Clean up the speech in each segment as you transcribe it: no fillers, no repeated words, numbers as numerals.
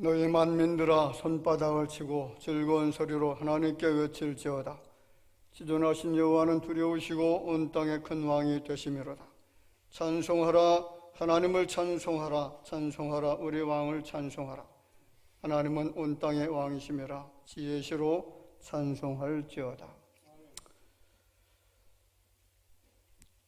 너희 만민들아 손바닥을 치고 즐거운 소리로 하나님께 외칠지어다. 지존하신 여호와는 두려우시고 온 땅의 큰 왕이 되심이로다. 찬송하라, 하나님을 찬송하라. 찬송하라, 우리 왕을 찬송하라. 하나님은 온 땅의 왕이심이라. 지혜시로 찬송할지어다.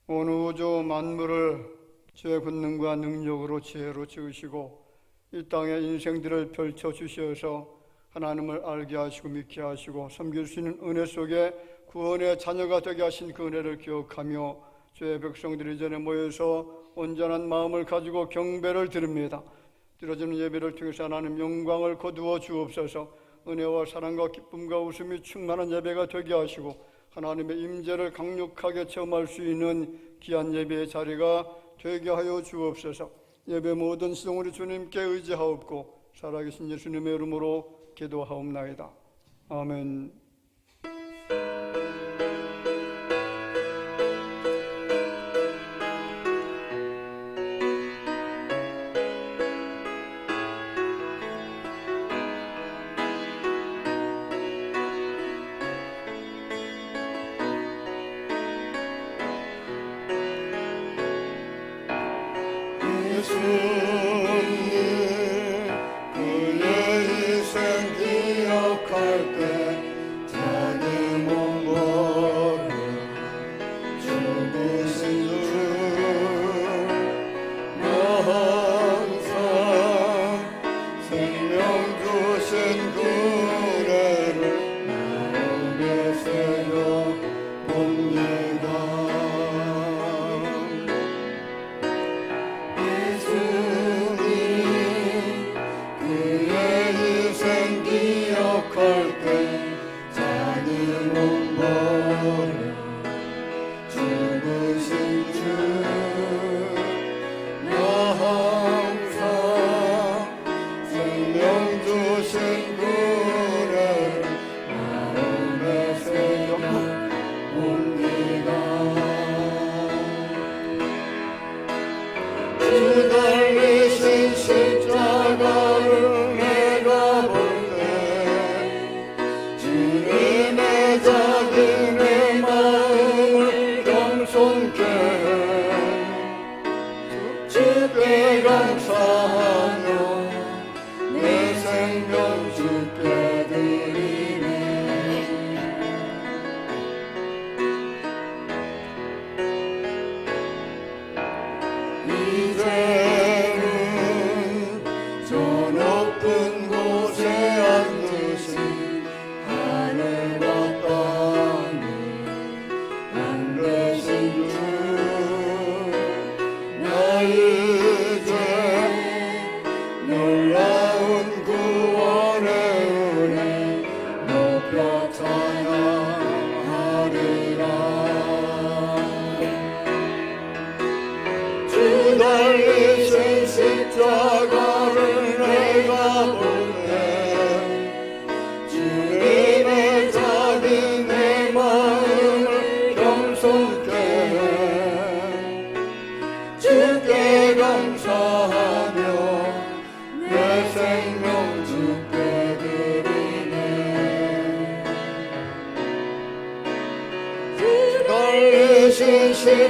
온 우주 만물을 주의 권능과 능력으로 지혜로 지으시고 이 땅의 인생들을 펼쳐주셔서 하나님을 알게 하시고 믿게 하시고 섬길 수 있는 은혜 속에 구원의 자녀가 되게 하신 그 은혜를 기억하며 주의 백성들이 전에 모여서 온전한 마음을 가지고 경배를 드립니다. 드려지는 예배를 통해서 하나님 영광을 거두어 주옵소서. 은혜와 사랑과 기쁨과 웃음이 충만한 예배가 되게 하시고 하나님의 임재를 강력하게 체험할 수 있는 귀한 예배의 자리가 되게 하여 주옵소서. 예배 모든 시동을 주님께 의지하옵고 살아계신 예수님의 이름으로 기도하옵나이다. 아멘.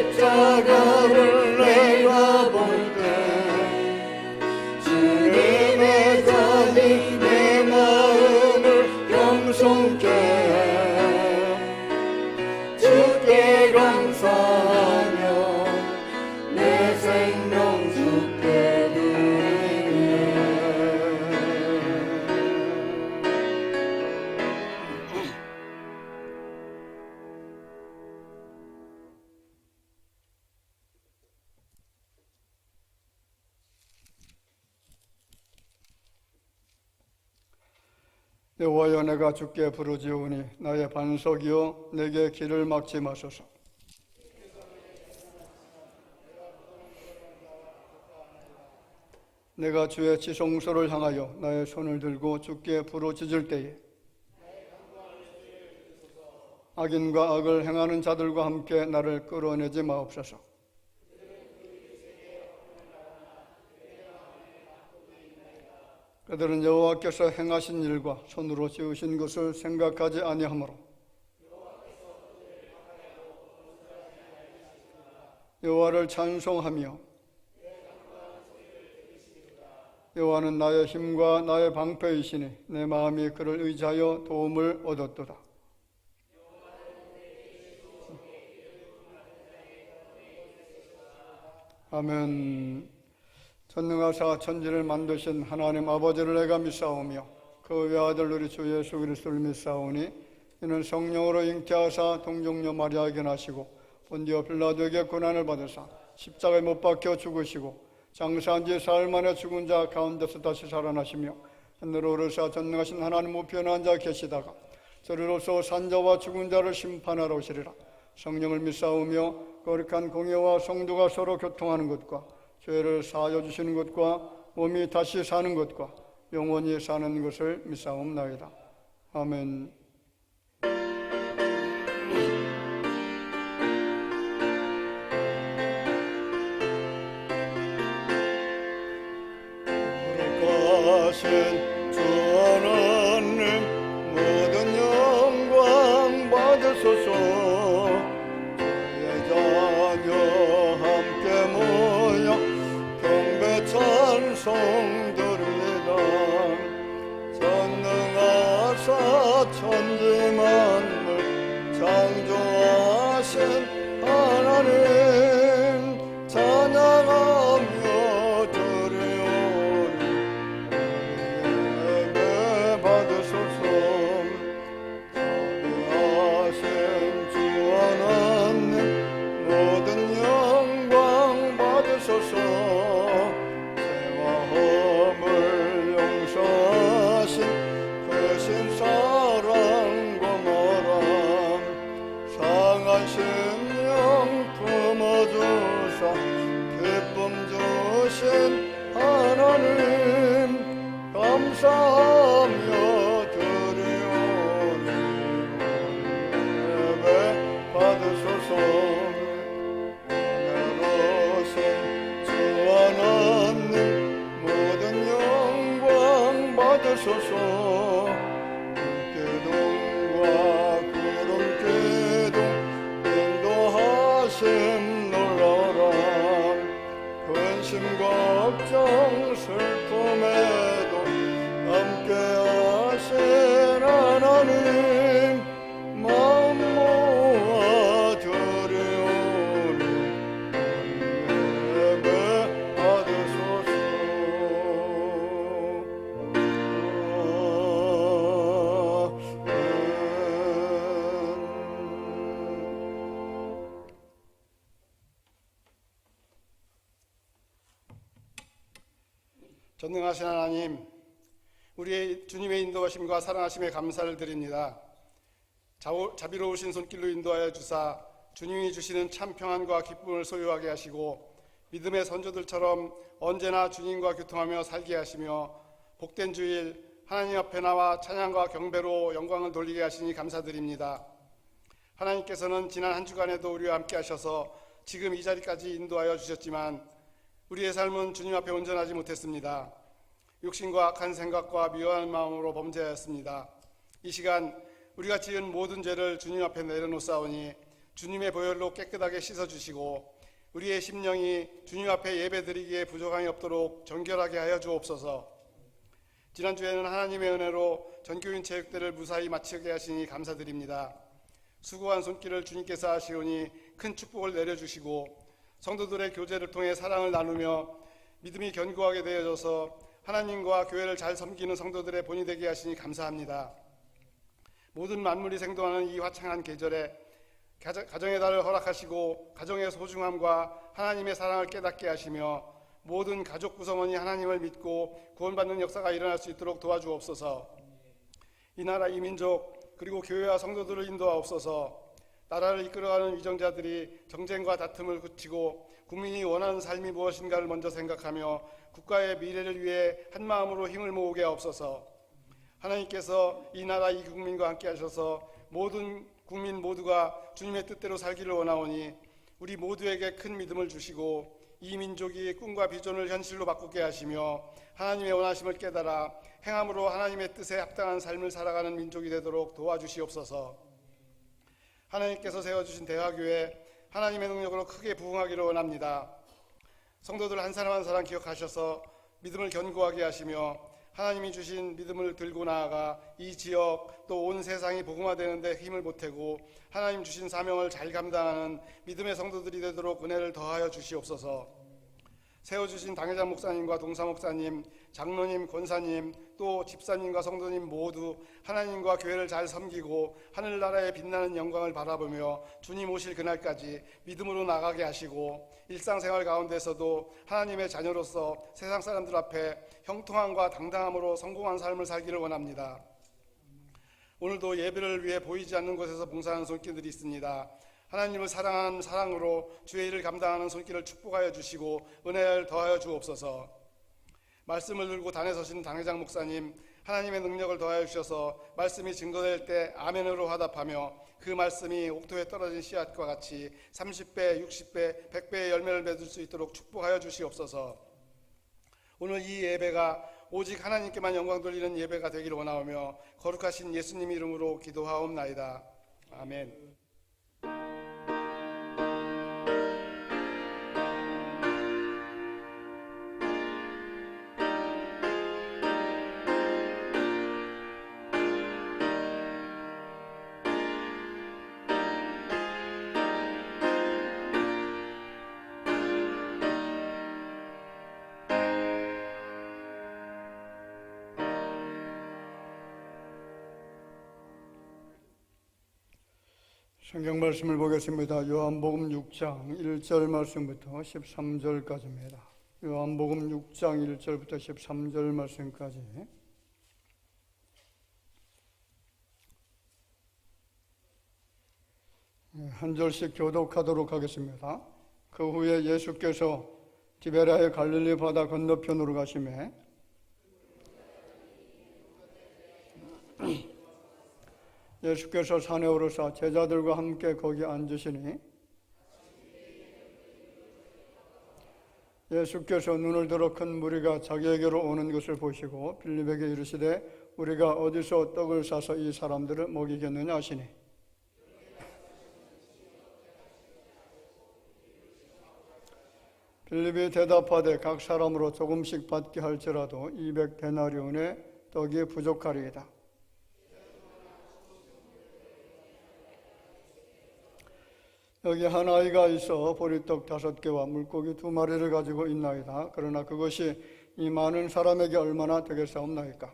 십자가를 내가 볼 때 주님의 답이 내 마음을 겸손케 해 주께 감사하며 내 생명 주께 드리네. 여호와여, 내가 주께 부르짖으니 나의 반석이여 내게 길을 막지 마소서. 내가 주의 지성소를 향하여 나의 손을 들고 주께 부르짖을 때에 악인과 악을 행하는 자들과 함께 나를 끌어내지 마옵소서. 그들은 여호와께서 행하신 일과 손으로 지으신 것을 생각하지 아니하므로 여호와를 찬송하며 여호와는 나의 힘과 나의 방패이시니 내 마음이 그를 의지하여 도움을 얻었도다. 아멘. 전능하사 천지를 만드신 하나님 아버지를 내가 믿사오며 그 외아들 우리 주 예수 그리스도를 믿사오니 이는 성령으로 잉태하사 동정녀 마리아에게 나시고 본디오 빌라도에게 고난을 받으사 십자가에 못 박혀 죽으시고 장사한 지 사흘 만에 죽은 자 가운데서 다시 살아나시며 하늘로 오르사 전능하신 하나님 우편에 앉아 계시다가 저리로서 산자와 죽은 자를 심판하러 오시리라. 성령을 믿사오며 거룩한 공예와 성도가 서로 교통하는 것과 죄를 사하여 주시는 것과 몸이 다시 사는 것과 영원히 사는 것을 믿사옵나이다. 아멘. 거룩하신 주 하나님 모든 영광 받으소서. 주의 자녀 함께 모여 경배 찬송 드립니다. 전능하사 천지 만물 창조하신 하나님 찬양하며 드리오리. 예배 받으소서. 자비하신 주 하나님 모든 영광 받으소서. 죄와 허물 용서하신 크신 사랑 고마람 상한 심령 품어주사 기쁨 주신 하나님 감사하며 드리오리. 예배 받으소서. 은혜로우신 주 하나님 모든 영광 받으소서. 기둥과 구름 기둥 인도하심 놀라라. 근심 걱정 슬픔에도 함께하신 하나님 마음 모아 드리오리. 예배 받으소서. 전능하신 하나님, 우리의 주님의 인도하심과 사랑하심에 감사를 드립니다. 자비로우신 손길로 인도하여 주사 주님이 주시는 참 평안과 기쁨을 소유하게 하시고 믿음의 선조들처럼 언제나 주님과 교통하며 살게 하시며 복된 주일 하나님 앞에 나와 찬양과 경배로 영광을 돌리게 하시니 감사드립니다. 하나님께서는 지난 한 주간에도 우리와 함께 하셔서 지금 이 자리까지 인도하여 주셨지만 우리의 삶은 주님 앞에 온전하지 못했습니다. 욕심과 악한 생각과 미워하는 마음으로 범죄하였습니다. 이 시간 우리가 지은 모든 죄를 주님 앞에 내려놓사오니 주님의 보혈로 깨끗하게 씻어주시고 우리의 심령이 주님 앞에 예배드리기에 부족함이 없도록 정결하게 하여 주옵소서. 지난주에는 하나님의 은혜로 전교인 체육대를 무사히 마치게 하시니 감사드립니다. 수고한 손길을 주님께서 하시오니 큰 축복을 내려주시고 성도들의 교제를 통해 사랑을 나누며 믿음이 견고하게 되어져서 하나님과 교회를 잘 섬기는 성도들의 본이 되게 하시니 감사합니다. 모든 만물이 생동하는 이 화창한 계절에 가정의 달을 허락하시고 가정의 소중함과 하나님의 사랑을 깨닫게 하시며 모든 가족 구성원이 하나님을 믿고 구원받는 역사가 일어날 수 있도록 도와주옵소서. 이 나라 이 민족 그리고 교회와 성도들을 인도하옵소서. 나라를 이끌어가는 위정자들이 정쟁과 다툼을 그치고 국민이 원하는 삶이 무엇인가를 먼저 생각하며 국가의 미래를 위해 한마음으로 힘을 모으게 하옵소서. 하나님께서 이 나라 이 국민과 함께 하셔서 모든 국민 모두가 주님의 뜻대로 살기를 원하오니 우리 모두에게 큰 믿음을 주시고 이 민족이 꿈과 비전을 현실로 바꾸게 하시며 하나님의 원하심을 깨달아 행함으로 하나님의 뜻에 합당한 삶을 살아가는 민족이 되도록 도와주시옵소서. 하나님께서 세워주신 대화교회 하나님의 능력으로 크게 부흥하기를 원합니다. 성도들 한 사람 한 사람 기억하셔서 믿음을 견고하게 하시며 하나님이 주신 믿음을 들고 나아가 이 지역 또 온 세상이 복음화되는 데 힘을 보태고 하나님 주신 사명을 잘 감당하는 믿음의 성도들이 되도록 은혜를 더하여 주시옵소서. 세워주신 당회장 목사님과 동사 목사님, 장로님, 권사님, 또 집사님과 성도님 모두 하나님과 교회를 잘 섬기고 하늘나라의 빛나는 영광을 바라보며 주님 오실 그날까지 믿음으로 나가게 하시고 일상생활 가운데서도 하나님의 자녀로서 세상 사람들 앞에 형통함과 당당함으로 성공한 삶을 살기를 원합니다. 오늘도 예배를 위해 보이지 않는 곳에서 봉사하는 손길들이 있습니다. 하나님을 사랑하는 사랑으로 주의 일을 감당하는 손길을 축복하여 주시고 은혜를 더하여 주옵소서. 말씀을 들고 단에 서신 당회장 목사님, 하나님의 능력을 더하여 주셔서 말씀이 증거될 때 아멘으로 화답하며 그 말씀이 옥토에 떨어진 씨앗과 같이 30배, 60배, 100배의 열매를 맺을 수 있도록 축복하여 주시옵소서. 오늘 이 예배가 오직 하나님께만 영광 돌리는 예배가 되기를 원하오며 거룩하신 예수님 이름으로 기도하옵나이다. 아멘. 성경 말씀을 보겠습니다. 요한복음 6장 1절 말씀부터 13절까지입니다. 요한복음 6장 1절부터 13절 말씀까지 한 절씩 교독하도록 하겠습니다. 그 후에 예수께서 디베랴의 갈릴리 바다 건너편으로 가시매 예수께서 산에 오르사 제자들과 함께 거기 앉으시니 예수께서 눈을 들어 큰 무리가 자기에게로 오는 것을 보시고 빌립에게 이르시되 우리가 어디서 떡을 사서 이 사람들을 먹이겠느냐 하시니 빌립이 대답하되 각 사람으로 조금씩 받게 할지라도 200데나리온의 떡이 부족하리이다. 여기 한 아이가 있어 보리떡 5개와 물고기 2마리를 가지고 있나이다. 그러나 그것이 이 많은 사람에게 얼마나 되겠사옵나이까?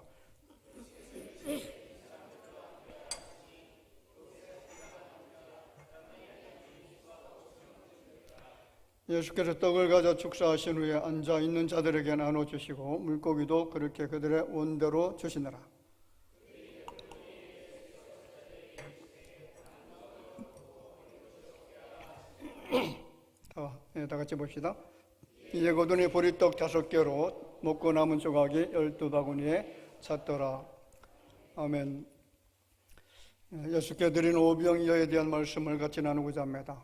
예수께서 떡을 가져 축사하신 후에 앉아있는 자들에게 나눠주시고 물고기도 그렇게 그들의 원대로 주시느라. 다 같이 봅시다. 이제 고든이 보리떡 5개로 먹고 남은 조각이 12바구니에 찼더라. 아멘. 예수께 드린 오병이어에 대한 말씀을 같이 나누고자 합니다.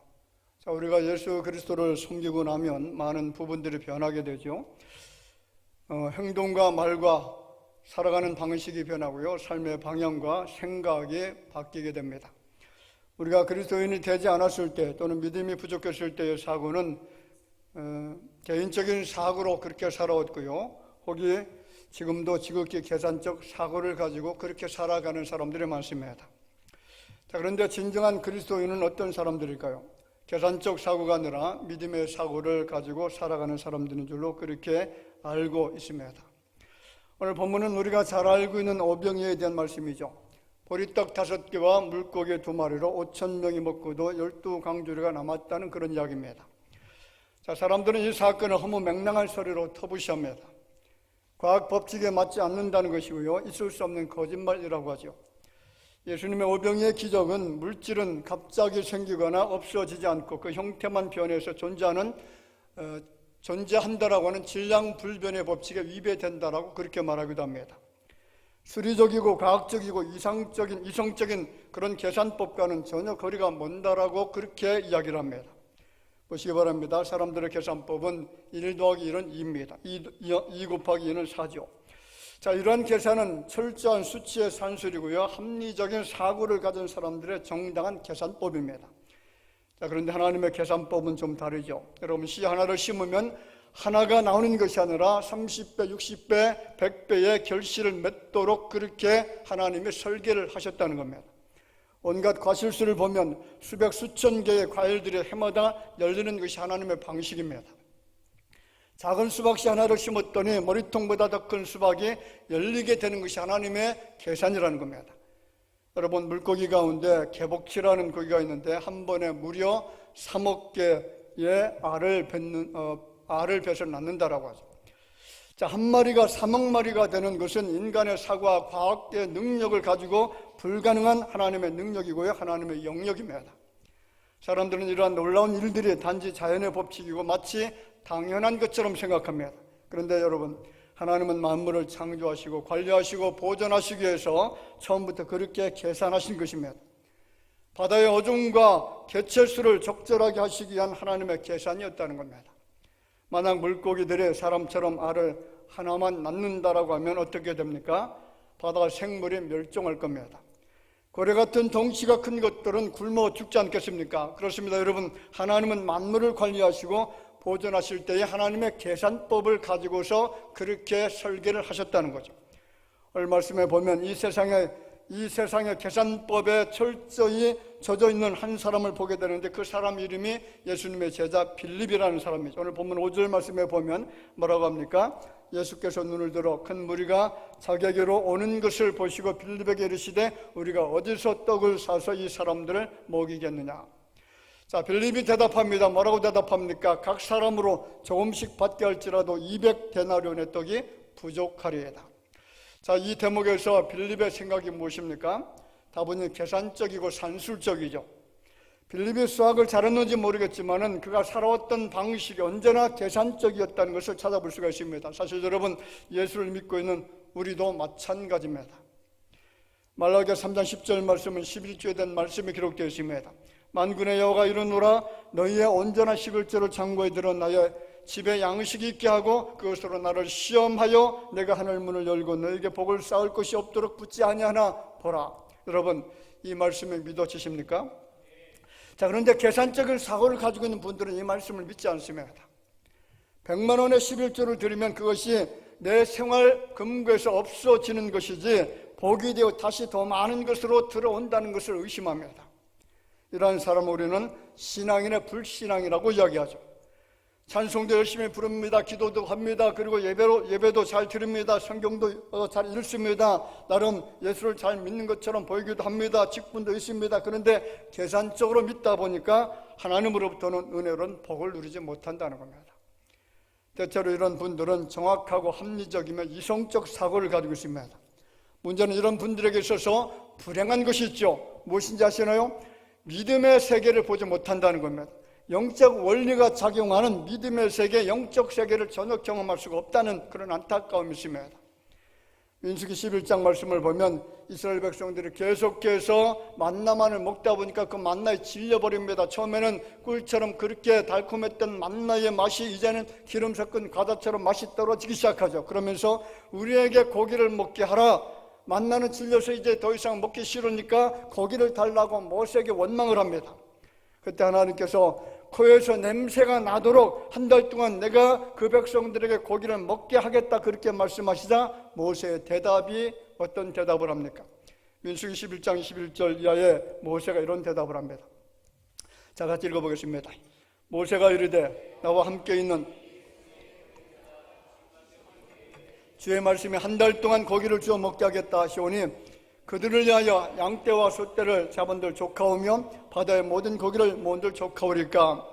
자, 우리가 예수 그리스도를 섬기고 나면 많은 부분들이 변하게 되죠. 행동과 말과 살아가는 방식이 변하고요. 삶의 방향과 생각이 바뀌게 됩니다. 우리가 그리스도인이 되지 않았을 때 또는 믿음이 부족했을 때의 사고는 개인적인 사고로 그렇게 살아왔고요. 혹이 지금도 지극히 계산적 사고를 가지고 그렇게 살아가는 사람들이 많습니다. 자, 그런데 진정한 그리스도인은 어떤 사람들일까요? 계산적 사고가 아니라 믿음의 사고를 가지고 살아가는 사람들인 줄로 그렇게 알고 있습니다. 오늘 본문은 우리가 잘 알고 있는 오병이어에 대한 말씀이죠. 보리떡 5개와 물고기 2마리로 5,000명이 먹고도 12강주리가 남았다는 그런 이야기입니다. 자, 사람들은 이 사건을 허무맹랑한 소리로 터부시합니다. 과학 법칙에 맞지 않는다는 것이고요. 있을 수 없는 거짓말이라고 하죠. 예수님의 오병이의 기적은 물질은 갑자기 생기거나 없어지지 않고 그 형태만 변해서 존재한다라고 하는 질량불변의 법칙에 위배된다라고 그렇게 말하기도 합니다. 수리적이고 과학적이고 이성적인 그런 계산법과는 전혀 거리가 먼다라고 그렇게 이야기를 합니다. 보시기 바랍니다. 사람들의 계산법은 1 더하기 1은 2입니다. 2 곱하기 2는 4죠. 자, 이러한 계산은 철저한 수치의 산술이고요, 합리적인 사고를 가진 사람들의 정당한 계산법입니다. 자, 그런데 하나님의 계산법은 좀 다르죠. 여러분, 씨 하나를 심으면 하나가 나오는 것이 아니라 30배, 60배, 100배의 결실을 맺도록 그렇게 하나님이 설계를 하셨다는 겁니다. 온갖 과실수를 보면 수백 수천 개의 과일들이 해마다 열리는 것이 하나님의 방식입니다. 작은 수박씨 하나를 심었더니 머리통보다 더 큰 수박이 열리게 되는 것이 하나님의 계산이라는 겁니다. 여러분, 물고기 가운데 개복치라는 고기가 있는데 한 번에 무려 3억 개의 알을 뱉어 낳는다라고 하죠. 자, 한 마리가 3억 마리가 되는 것은 인간의 사고와 과학의 능력을 가지고 불가능한 하나님의 능력이고요, 하나님의 영역입니다. 사람들은 이러한 놀라운 일들이 단지 자연의 법칙이고 마치 당연한 것처럼 생각합니다. 그런데 여러분, 하나님은 만물을 창조하시고 관리하시고 보존하시기 위해서 처음부터 그렇게 계산하신 것입니다. 바다의 어종과 개체수를 적절하게 하시기 위한 하나님의 계산이었다는 겁니다. 만약 물고기들이 사람처럼 알을 하나만 낳는다라고 하면 어떻게 됩니까? 바다 생물이 멸종할 겁니다. 고래 같은 덩치가 큰 것들은 굶어 죽지 않겠습니까? 그렇습니다. 여러분, 하나님은 만물을 관리하시고 보존하실 때에 하나님의 계산법을 가지고서 그렇게 설계를 하셨다는 거죠. 오늘 말씀에 보면 이 세상의 계산법에 철저히 젖어 있는 한 사람을 보게 되는데 그 사람 이름이 예수님의 제자 빌립이라는 사람이죠. 오늘 본문 5절 말씀에 보면 뭐라고 합니까? 예수께서 눈을 들어 큰 무리가 자기에게로 오는 것을 보시고 빌립에게 이르시되 우리가 어디서 떡을 사서 이 사람들을 먹이겠느냐. 자, 빌립이 대답합니다. 뭐라고 대답합니까? 각 사람으로 조금씩 받게 할지라도 200데나리온의 떡이 부족하리이다. 자, 이 대목에서 빌립의 생각이 무엇입니까? 다분히 계산적이고 산술적이죠. 빌립이 수학을 잘했는지 모르겠지만은 그가 살아왔던 방식이 언제나 계산적이었다는 것을 찾아볼 수가 있습니다. 사실 여러분, 예수를 믿고 있는 우리도 마찬가지입니다. 말라기야 3장 10절 말씀은 11조에 대한 말씀이 기록되어 있습니다. 만군의 여호와가 이르노라 너희의 온전한 11조를 창고에 들어 나의 집에 양식이 있게 하고 그것으로 나를 시험하여 내가 하늘 문을 열고 너에게 복을 쌓을 것이 없도록 붙지 아니하나 보라. 여러분, 이 말씀을 믿어지십니까? 자, 그런데 계산적인 사고를 가지고 있는 분들은 이 말씀을 믿지 않습니다. 100만 원의 11조를 드리면 그것이 내 생활 금고에서 없어지는 것이지 복이 되어 다시 더 많은 것으로 들어온다는 것을 의심합니다. 이러한 사람을 우리는 신앙인의 불신앙이라고 이야기하죠. 찬송도 열심히 부릅니다. 기도도 합니다. 그리고 예배도 잘 드립니다. 성경도 잘 읽습니다. 나름 예수를 잘 믿는 것처럼 보이기도 합니다. 직분도 있습니다. 그런데 계산적으로 믿다 보니까 하나님으로부터는 은혜로운 복을 누리지 못한다는 겁니다. 대체로 이런 분들은 정확하고 합리적이며 이성적 사고를 가지고 있습니다. 문제는 이런 분들에게 있어서 불행한 것이 있죠. 무엇인지 아시나요? 믿음의 세계를 보지 못한다는 겁니다. 영적 원리가 작용하는 믿음의 세계, 영적 세계를 전혀 경험할 수가 없다는 그런 안타까움이 있습니다. 민수기 11장 말씀을 보면 이스라엘 백성들이 계속해서 만나만을 먹다 보니까 그 만나에 질려버립니다. 처음에는 꿀처럼 그렇게 달콤했던 만나의 맛이 이제는 기름 섞은 과자처럼 맛이 떨어지기 시작하죠. 그러면서 우리에게 고기를 먹게 하라. 만나는 질려서 이제 더 이상 먹기 싫으니까 고기를 달라고 모세에게 원망을 합니다. 그때 하나님께서 코에서 냄새가 나도록 한 달 동안 내가 그 백성들에게 고기를 먹게 하겠다 그렇게 말씀하시자 모세의 대답이 어떤 대답을 합니까? 민수기 11장 21절 이하에 모세가 이런 대답을 합니다. 자, 같이 읽어보겠습니다. 모세가 이르되 나와 함께 있는 주의 말씀이 한 달 동안 고기를 주어 먹게 하겠다 하시오니 그들을 위하여 양떼와 소떼를 잡은들 조카오며 바다의 모든 고기를 모은들 조카오리까.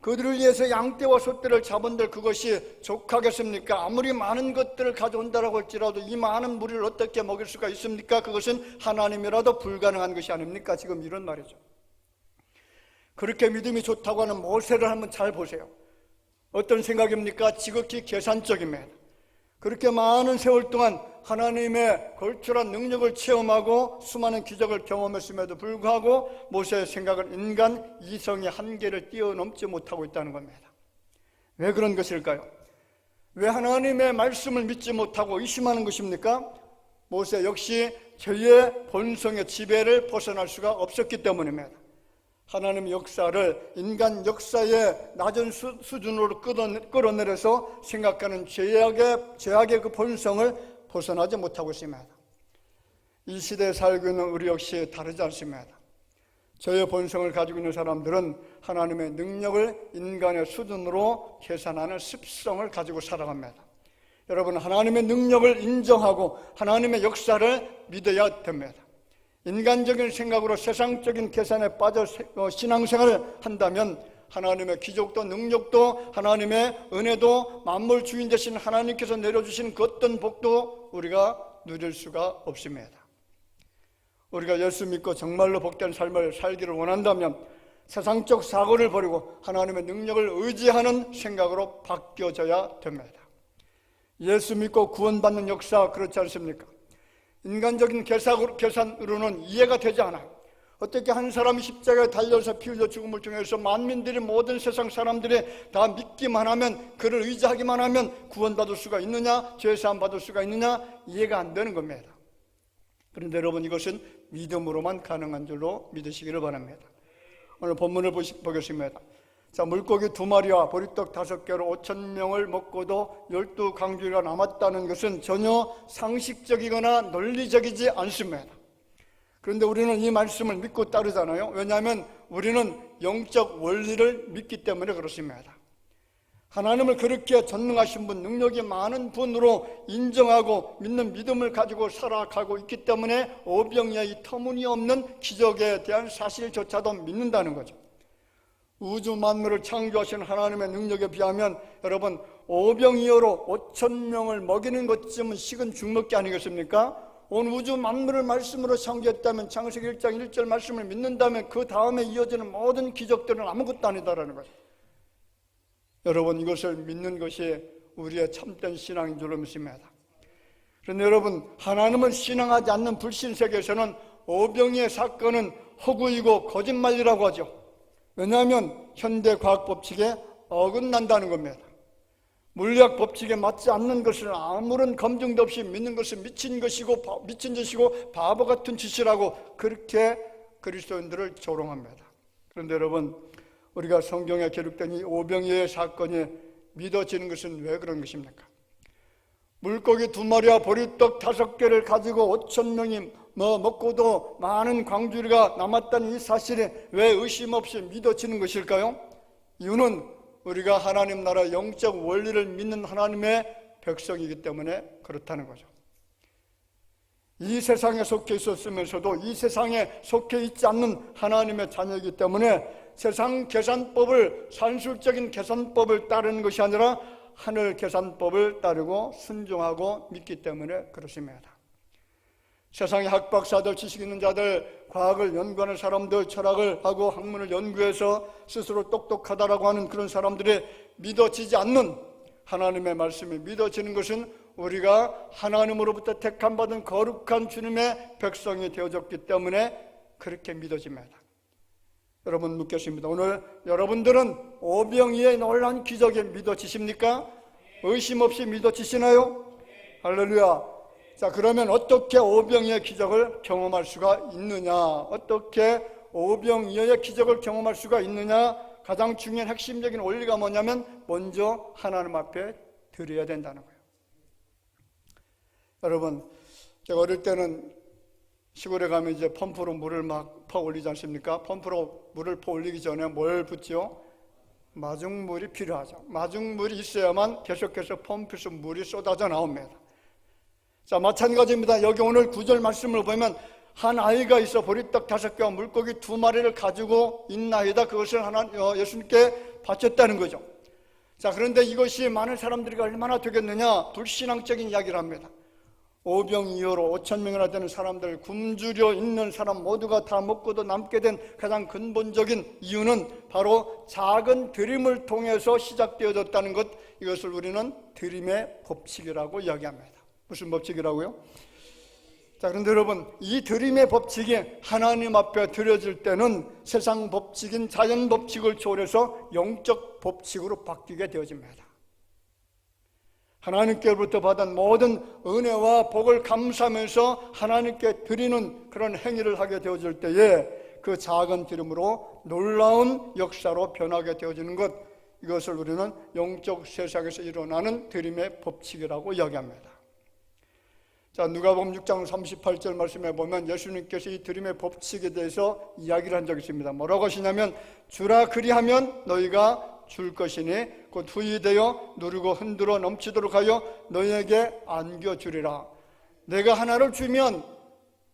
그들을 위해서 양떼와 소떼를 잡은들 그것이 족하겠습니까? 아무리 많은 것들을 가져온다라고 할지라도 이 많은 무리를 어떻게 먹일 수가 있습니까? 그것은 하나님이라도 불가능한 것이 아닙니까? 지금 이런 말이죠. 그렇게 믿음이 좋다고 하는 모세를 한번 잘 보세요. 어떤 생각입니까? 지극히 계산적입니다. 그렇게 많은 세월 동안 하나님의 걸출한 능력을 체험하고 수많은 기적을 경험했음에도 불구하고 모세의 생각은 인간 이성의 한계를 뛰어넘지 못하고 있다는 겁니다. 왜 그런 것일까요? 왜 하나님의 말씀을 믿지 못하고 의심하는 것입니까? 모세 역시 죄의 본성의 지배를 벗어날 수가 없었기 때문입니다. 하나님의 역사를 인간 역사의 낮은 수준으로 끌어내려서 생각하는 죄악의 그 본성을 벗어나지 못하고 있습니다. 이 시대에 살고 있는 우리 역시 다르지 않습니다. 죄의 본성을 가지고 있는 사람들은 하나님의 능력을 인간의 수준으로 계산하는 습성을 가지고 살아갑니다. 여러분, 하나님의 능력을 인정하고 하나님의 역사를 믿어야 됩니다. 인간적인 생각으로 세상적인 계산에 빠져 신앙생활을 한다면 하나님의 기적도 능력도 하나님의 은혜도 만물 주인 되신 하나님께서 내려주신 그 어떤 복도 우리가 누릴 수가 없습니다. 우리가 예수 믿고 정말로 복된 삶을 살기를 원한다면 세상적 사고를 버리고 하나님의 능력을 의지하는 생각으로 바뀌어져야 됩니다. 예수 믿고 구원받는 역사 그렇지 않습니까? 인간적인 계산으로는 이해가 되지 않아요. 어떻게 한 사람이 십자가에 달려서 피 흘려 죽음을 통해서 만민들이 모든 세상 사람들이 다 믿기만 하면, 그를 의지하기만 하면 구원받을 수가 있느냐, 죄사함 받을 수가 있느냐, 이해가 안 되는 겁니다. 그런데 여러분, 이것은 믿음으로만 가능한 줄로 믿으시기를 바랍니다. 오늘 본문을 보겠습니다. 자, 물고기 2마리와 보리떡 5개로 5,000명을 먹고도 12강주리가 남았다는 것은 전혀 상식적이거나 논리적이지 않습니다. 그런데 우리는 이 말씀을 믿고 따르잖아요. 왜냐하면 우리는 영적 원리를 믿기 때문에 그렇습니다. 하나님을 그렇게 전능하신 분, 능력이 많은 분으로 인정하고 믿는 믿음을 가지고 살아가고 있기 때문에 오병이어의 이 터무니없는 기적에 대한 사실조차도 믿는다는 거죠. 우주 만물을 창조하신 하나님의 능력에 비하면 여러분, 오병이어로 5,000명을 먹이는 것쯤은 식은 죽먹기 아니겠습니까? 온 우주 만물을 말씀으로 창조했다면, 창세기 1장 1절 말씀을 믿는다면 그 다음에 이어지는 모든 기적들은 아무것도 아니다라는 거죠. 여러분, 이것을 믿는 것이 우리의 참된 신앙인 줄로 믿습니다. 그런데 여러분, 하나님을 신앙하지 않는 불신 세계에서는 오병이의 사건은 허구이고 거짓말이라고 하죠. 왜냐하면 현대 과학 법칙에 어긋난다는 겁니다. 물리학 법칙에 맞지 않는 것을 아무런 검증도 없이 믿는 것은 미친 짓이고 바보 같은 짓이라고 그렇게 그리스도인들을 조롱합니다. 그런데 여러분, 우리가 성경에 기록된 이 오병이어의 사건이 믿어지는 것은 왜 그런 것입니까? 물고기 2마리와 보리떡 5개를 가지고 5,000명이 먹고도 많은 광주리가 남았다는 이 사실이 왜 의심 없이 믿어지는 것일까요? 이유는 우리가 하나님 나라 영적 원리를 믿는 하나님의 백성이기 때문에 그렇다는 거죠. 이 세상에 속해 있었으면서도 이 세상에 속해 있지 않는 하나님의 자녀이기 때문에 세상 계산법을, 산술적인 계산법을 따르는 것이 아니라 하늘 계산법을 따르고 순종하고 믿기 때문에 그렇습니다. 세상의 학박사들, 지식 있는 자들, 과학을 연구하는 사람들, 철학을 하고 학문을 연구해서 스스로 똑똑하다라고 하는 그런 사람들이 믿어지지 않는 하나님의 말씀이 믿어지는 것은 우리가 하나님으로부터 택함받은 거룩한 주님의 백성이 되어졌기 때문에 그렇게 믿어집니다. 여러분, 묻겠습니다. 오늘 여러분들은 오병이어의 놀라운 기적에 믿어지십니까? 의심 없이 믿어지시나요? 할렐루야. 자, 그러면 어떻게 오병이어의 기적을 경험할 수가 있느냐? 어떻게 오병이어의 기적을 경험할 수가 있느냐? 가장 중요한 핵심적인 원리가 뭐냐면 먼저 하나님 앞에 드려야 된다는 거예요. 여러분, 제가 어릴 때는 시골에 가면 이제 펌프로 물을 막 퍼 올리지 않습니까? 펌프로 물을 퍼 올리기 전에 뭘 붓지요? 마중물이 필요하죠. 마중물이 있어야만 계속해서 펌프에서 물이 쏟아져 나옵니다. 자, 마찬가지입니다. 여기 오늘 9절 말씀을 보면 한 아이가 있어 보리떡 5개와 물고기 2마리를 가지고 있나이다. 그것을 예수님께 바쳤다는 거죠. 자, 그런데 이것이 많은 사람들이 얼마나 되겠느냐? 불신앙적인 이야기를 합니다. 오병이어로 5,000명이나 되는 사람들, 굶주려 있는 사람 모두가 다 먹고도 남게 된 가장 근본적인 이유는 바로 작은 드림을 통해서 시작되어졌다는 것, 이것을 우리는 드림의 법칙이라고 이야기합니다. 무슨 법칙이라고요? 자, 그런데 여러분, 이 드림의 법칙이 하나님 앞에 드려질 때는 세상 법칙인 자연 법칙을 초월해서 영적 법칙으로 바뀌게 되어집니다. 하나님께로부터 받은 모든 은혜와 복을 감사하면서 하나님께 드리는 그런 행위를 하게 되어질 때에 그 작은 드림으로 놀라운 역사로 변하게 되어지는 것, 이것을 우리는 영적 세상에서 일어나는 드림의 법칙이라고 이야기합니다. 자, 누가복음 6장 38절 말씀에 보면 예수님께서 이 드림의 법칙에 대해서 이야기를 한 적이 있습니다. 뭐라고 하시냐면, 주라 그리하면 너희가 줄 것이니 곧 후이되어 누르고 흔들어 넘치도록 하여 너희에게 안겨주리라. 내가 하나를 주면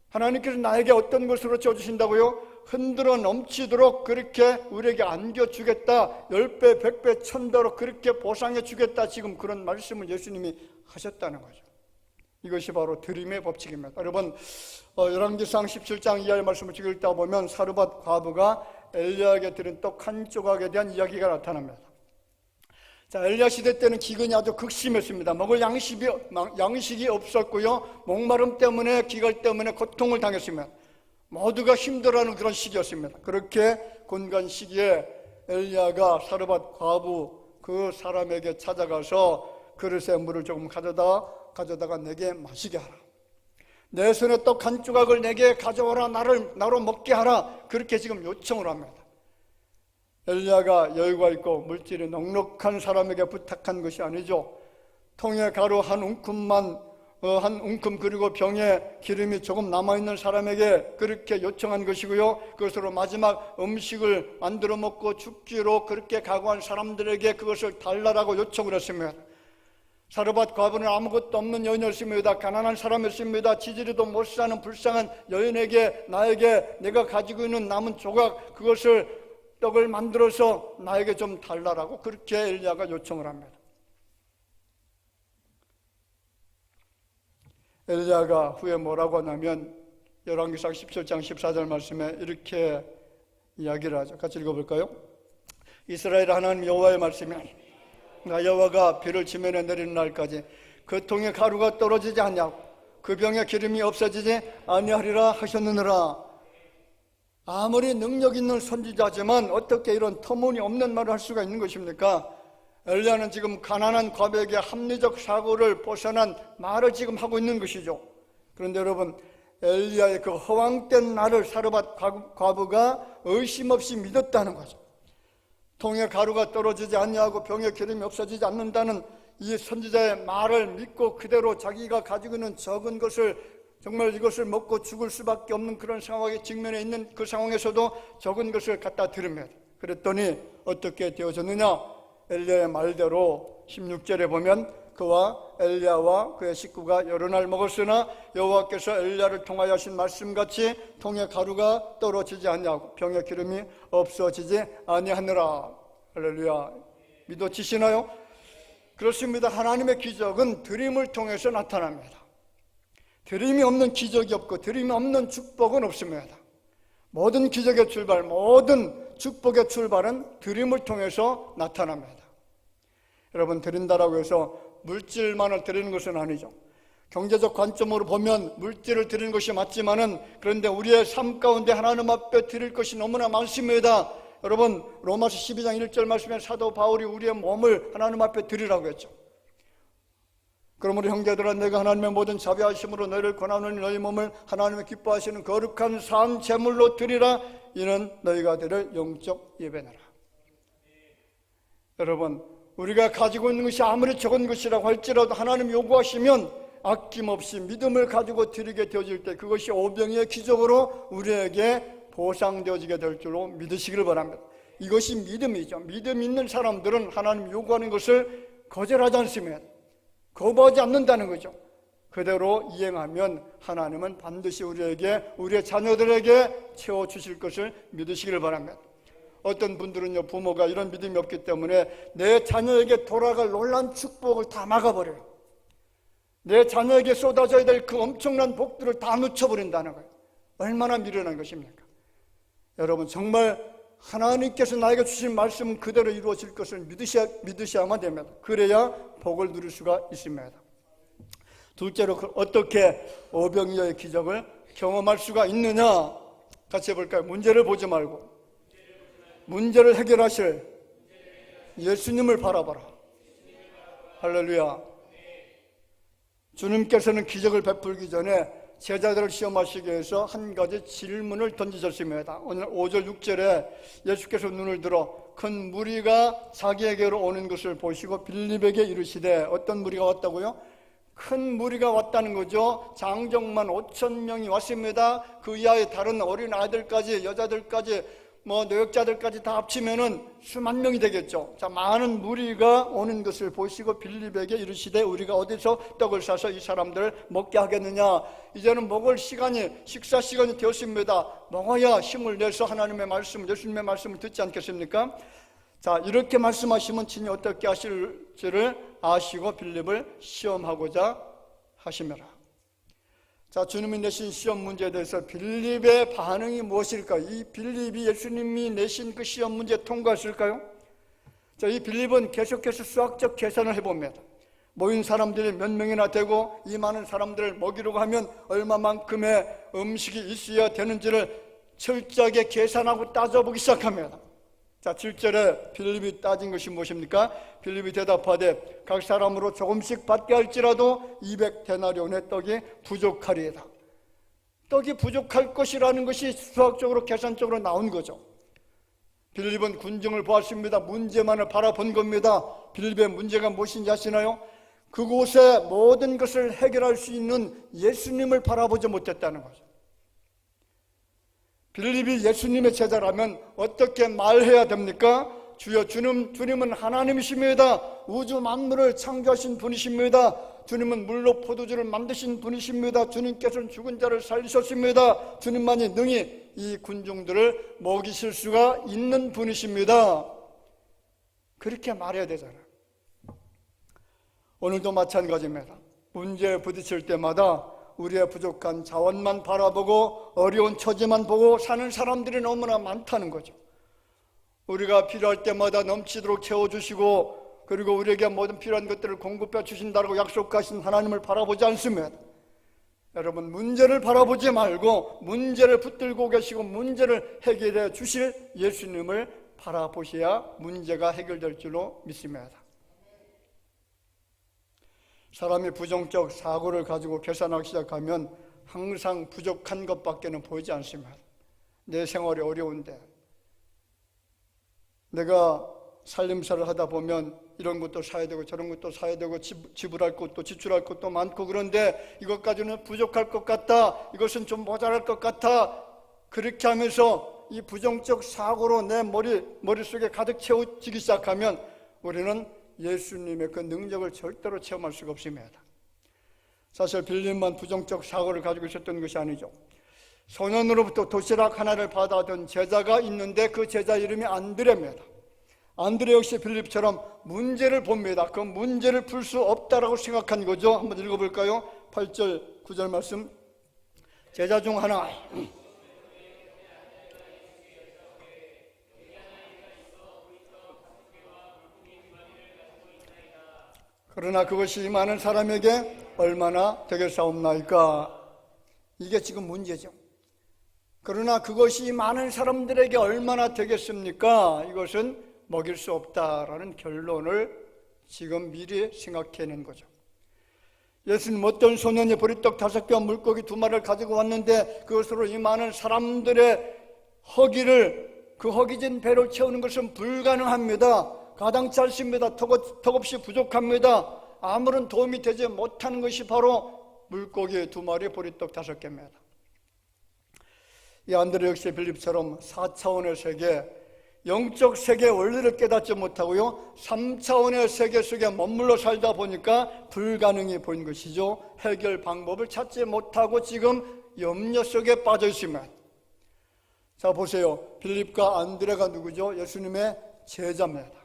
하나님께서 나에게 어떤 것으로 주신다고요? 흔들어 넘치도록 그렇게 우리에게 안겨주겠다. 10배, 100배, 1000배로 그렇게 보상해 주겠다. 지금 그런 말씀을 예수님이 하셨다는 거죠. 이것이 바로 드림의 법칙입니다. 여러분, 열왕기상 17장 이하의 말씀을 읽다 보면 사르밧 과부가 엘리야에게 드린 떡 한 조각에 대한 이야기가 나타납니다. 자, 엘리야 시대 때는 기근이 아주 극심했습니다. 먹을 양식이 없었고요, 목마름 때문에, 기갈 때문에 고통을 당했으면 모두가 힘들어하는 그런 시기였습니다. 그렇게 곤간 시기에 엘리야가 사르밧 과부 그 사람에게 찾아가서 그릇에 물을 조금 가져다가 내게 마시게 하라. 내 손에 떡 한 조각을 내게 가져오라. 나로 먹게 하라. 그렇게 지금 요청을 합니다. 엘리야가 여유가 있고 물질이 넉넉한 사람에게 부탁한 것이 아니죠. 통에 가루 한 움큼 그리고 병에 기름이 조금 남아있는 사람에게 그렇게 요청한 것이고요, 그것으로 마지막 음식을 만들어 먹고 죽기로 그렇게 각오한 사람들에게 그것을 달라라고 요청을 했습니다. 사르밧 과부는 아무것도 없는 여인이었습니다. 가난한 사람이었습니다. 지지리도 못 사는 불쌍한 여인에게 나에게 내가 가지고 있는 남은 조각, 그것을 떡을 만들어서 나에게 좀 달라라고 그렇게 엘리야가 요청을 합니다. 엘리야가 후에 뭐라고 하냐면 열왕기상 17장 14절 말씀에 이렇게 이야기를 하죠. 같이 읽어볼까요? 이스라엘 하나님 여호와의 말씀이 나 여호와가 비를 지면에 내리는 날까지 그 통에 가루가 떨어지지 않냐고 그 병에 기름이 없어지지 아니하리라 하셨느니라. 아무리 능력 있는 선지자지만 어떻게 이런 터무니없는 말을 할 수가 있는 것입니까? 엘리야는 지금 가난한 과부에게 합리적 사고를 벗어난 말을 지금 하고 있는 것이죠. 그런데 여러분, 엘리야의 그 허황된 말을 사르밧 과부가 의심 없이 믿었다는 거죠. 통에 가루가 떨어지지 않냐고 병에 기름이 없어지지 않는다는 이 선지자의 말을 믿고 그대로 자기가 가지고 있는 적은 것을, 정말 이것을 먹고 죽을 수밖에 없는 그런 상황에 직면해 있는 그 상황에서도 적은 것을 갖다 들으면, 그랬더니 어떻게 되어졌느냐? 엘리야의 말대로 16절에 보면 그와 엘리야와 그의 식구가 여러 날 먹었으나 여호와께서 엘리야를 통하여 하신 말씀같이 통에 가루가 떨어지지 않냐고 병에 기름이 없어지지 아니하느라. 할렐루야. 믿어지시나요? 그렇습니다. 하나님의 기적은 드림을 통해서 나타납니다. 드림이 없는 기적이 없고 드림이 없는 축복은 없습니다. 모든 기적의 출발, 모든 축복의 출발은 드림을 통해서 나타납니다. 여러분, 드린다라고 해서 물질만을 드리는 것은 아니죠. 경제적 관점으로 보면 물질을 드리는 것이 맞지만은, 그런데 우리의 삶 가운데 하나님 앞에 드릴 것이 너무나 많습니다. 여러분, 로마서 12장 1절 말씀에 사도 바울이 우리의 몸을 하나님 앞에 드리라고 했죠. 그러므로 형제들아, 내가 하나님의 모든 자비하심으로 너희를 권하노니 너희 몸을 하나님의 기뻐하시는 거룩한 산 제물로 드리라. 이는 너희가 드릴 영적 예배니라. 여러분, 우리가 가지고 있는 것이 아무리 적은 것이라고 할지라도 하나님 요구하시면 아낌없이 믿음을 가지고 드리게 되어질 때 그것이 오병이의 기적으로 우리에게 보상되어지게 될 줄로 믿으시기를 바랍니다. 이것이 믿음이죠. 믿음 있는 사람들은 하나님 요구하는 것을 거절하지 않습니다. 거부하지 않는다는 거죠. 그대로 이행하면 하나님은 반드시 우리에게, 우리의 자녀들에게 채워주실 것을 믿으시기를 바랍니다. 어떤 분들은요, 부모가 이런 믿음이 없기 때문에 내 자녀에게 돌아갈 놀라운 축복을 다 막아버려요. 내 자녀에게 쏟아져야 될 그 엄청난 복들을 다 놓쳐버린다는 거예요. 얼마나 미련한 것입니까? 여러분, 정말 하나님께서 나에게 주신 말씀은 그대로 이루어질 것을 믿으셔야만 됩니다. 그래야 복을 누릴 수가 있습니다. 둘째로, 어떻게 오병이어의 기적을 경험할 수가 있느냐? 같이 해볼까요? 문제를 보지 말고 문제를 해결하실 예수님을 바라봐라. 할렐루야. 주님께서는 기적을 베풀기 전에 제자들을 시험하시기 위해서 한 가지 질문을 던지셨습니다. 오늘 5절 6절에 예수께서 눈을 들어 큰 무리가 자기에게로 오는 것을 보시고 빌립에게 이르시되, 어떤 무리가 왔다고요? 큰 무리가 왔다는 거죠. 장정만 5,000명이 왔습니다. 그 이하의 다른 어린 아이들까지, 여자들까지, 노역자들까지 다 합치면은 수만 명이 되겠죠. 자, 많은 무리가 오는 것을 보시고 빌립에게 이르시되, 우리가 어디서 떡을 사서 이 사람들을 먹게 하겠느냐? 이제는 먹을 시간이, 식사 시간이 되었습니다. 먹어야 힘을 내서 하나님의 말씀, 예수님의 말씀을 듣지 않겠습니까? 자, 이렇게 말씀하시면 친히 어떻게 하실지를 아시고 빌립을 시험하고자 하시매라. 자, 주님이 내신 시험 문제에 대해서 빌립의 반응이 무엇일까? 이 빌립이 예수님이 내신 그 시험 문제 통과했을까요? 자, 이 빌립은 계속해서 수학적 계산을 해봅니다. 모인 사람들이 몇 명이나 되고 이 많은 사람들을 먹이려고 하면 얼마만큼의 음식이 있어야 되는지를 철저하게 계산하고 따져보기 시작합니다. 자, 7절에 빌립이 따진 것이 무엇입니까? 빌립이 대답하되 각 사람으로 조금씩 받게 할지라도 200데나리온의 떡이 부족하리이다. 떡이 부족할 것이라는 것이 수학적으로 계산적으로 나온 거죠. 빌립은 군중을 보았습니다. 문제만을 바라본 겁니다. 빌립의 문제가 무엇인지 아시나요? 그곳에 모든 것을 해결할 수 있는 예수님을 바라보지 못했다는 거죠. 빌립이 예수님의 제자라면 어떻게 말해야 됩니까? 주여, 주님은 하나님이십니다. 우주 만물을 창조하신 분이십니다. 주님은 물로 포도주를 만드신 분이십니다. 주님께서는 죽은 자를 살리셨습니다. 주님만이 능히 이 군중들을 먹이실 수가 있는 분이십니다. 그렇게 말해야 되잖아요. 오늘도 마찬가지입니다. 문제에 부딪힐 때마다 우리의 부족한 자원만 바라보고 어려운 처지만 보고 사는 사람들이 너무나 많다는 거죠. 우리가 필요할 때마다 넘치도록 채워주시고, 그리고 우리에게 모든 필요한 것들을 공급해 주신다고 약속하신 하나님을 바라보지 않습니다. 여러분, 문제를 바라보지 말고 문제를 붙들고 계시고 문제를 해결해 주실 예수님을 바라보셔야 문제가 해결될 줄로 믿습니다. 사람이 부정적 사고를 가지고 계산하기 시작하면 항상 부족한 것밖에는 보이지 않습니다. 내 생활이 어려운데, 내가 살림살이를 하다 보면 이런 것도 사야 되고 저런 것도 사야 되고 지불할 것도 지출할 것도 많고, 그런데 이것까지는 부족할 것 같다, 이것은 좀 모자랄 것 같아, 그렇게 하면서 이 부정적 사고로 내 머릿속에 가득 채워지기 시작하면 우리는 예수님의 그 능력을 절대로 체험할 수가 없습니다. 사실 빌립만 부정적 사고를 가지고 있었던 것이 아니죠. 소년으로부터 도시락 하나를 받아든 제자가 있는데 그 제자 이름이 안드레입니다. 안드레 역시 빌립처럼 문제를 봅니다. 그 문제를 풀 수 없다라고 생각한 거죠. 한번 읽어볼까요? 8절 9절 말씀. 제자 중 하나, 그러나 그것이 많은 사람에게 얼마나 되겠사옵나이까? 이게 지금 문제죠. 그러나 그것이 많은 사람들에게 얼마나 되겠습니까? 이것은 먹일 수 없다라는 결론을 지금 미리 생각해낸 거죠. 예수님, 어떤 소년이 보리떡 5개와 물고기 2마리를 가지고 왔는데 그것으로 이 많은 사람들의 그 허기진 배를 채우는 것은 불가능합니다. 가당치 않습니다. 턱없이 부족합니다. 아무런 도움이 되지 못하는 것이 바로 물고기 2마리, 보리떡 5개입니다. 이 안드레 역시 빌립처럼 4차원의 세계, 영적 세계의 원리를 깨닫지 못하고요, 3차원의 세계 속에 머물러 살다 보니까 불가능해 보인 것이죠. 해결 방법을 찾지 못하고 지금 염려 속에 빠져 있습니다. 자, 보세요. 빌립과 안드레가 누구죠? 예수님의 제자입니다.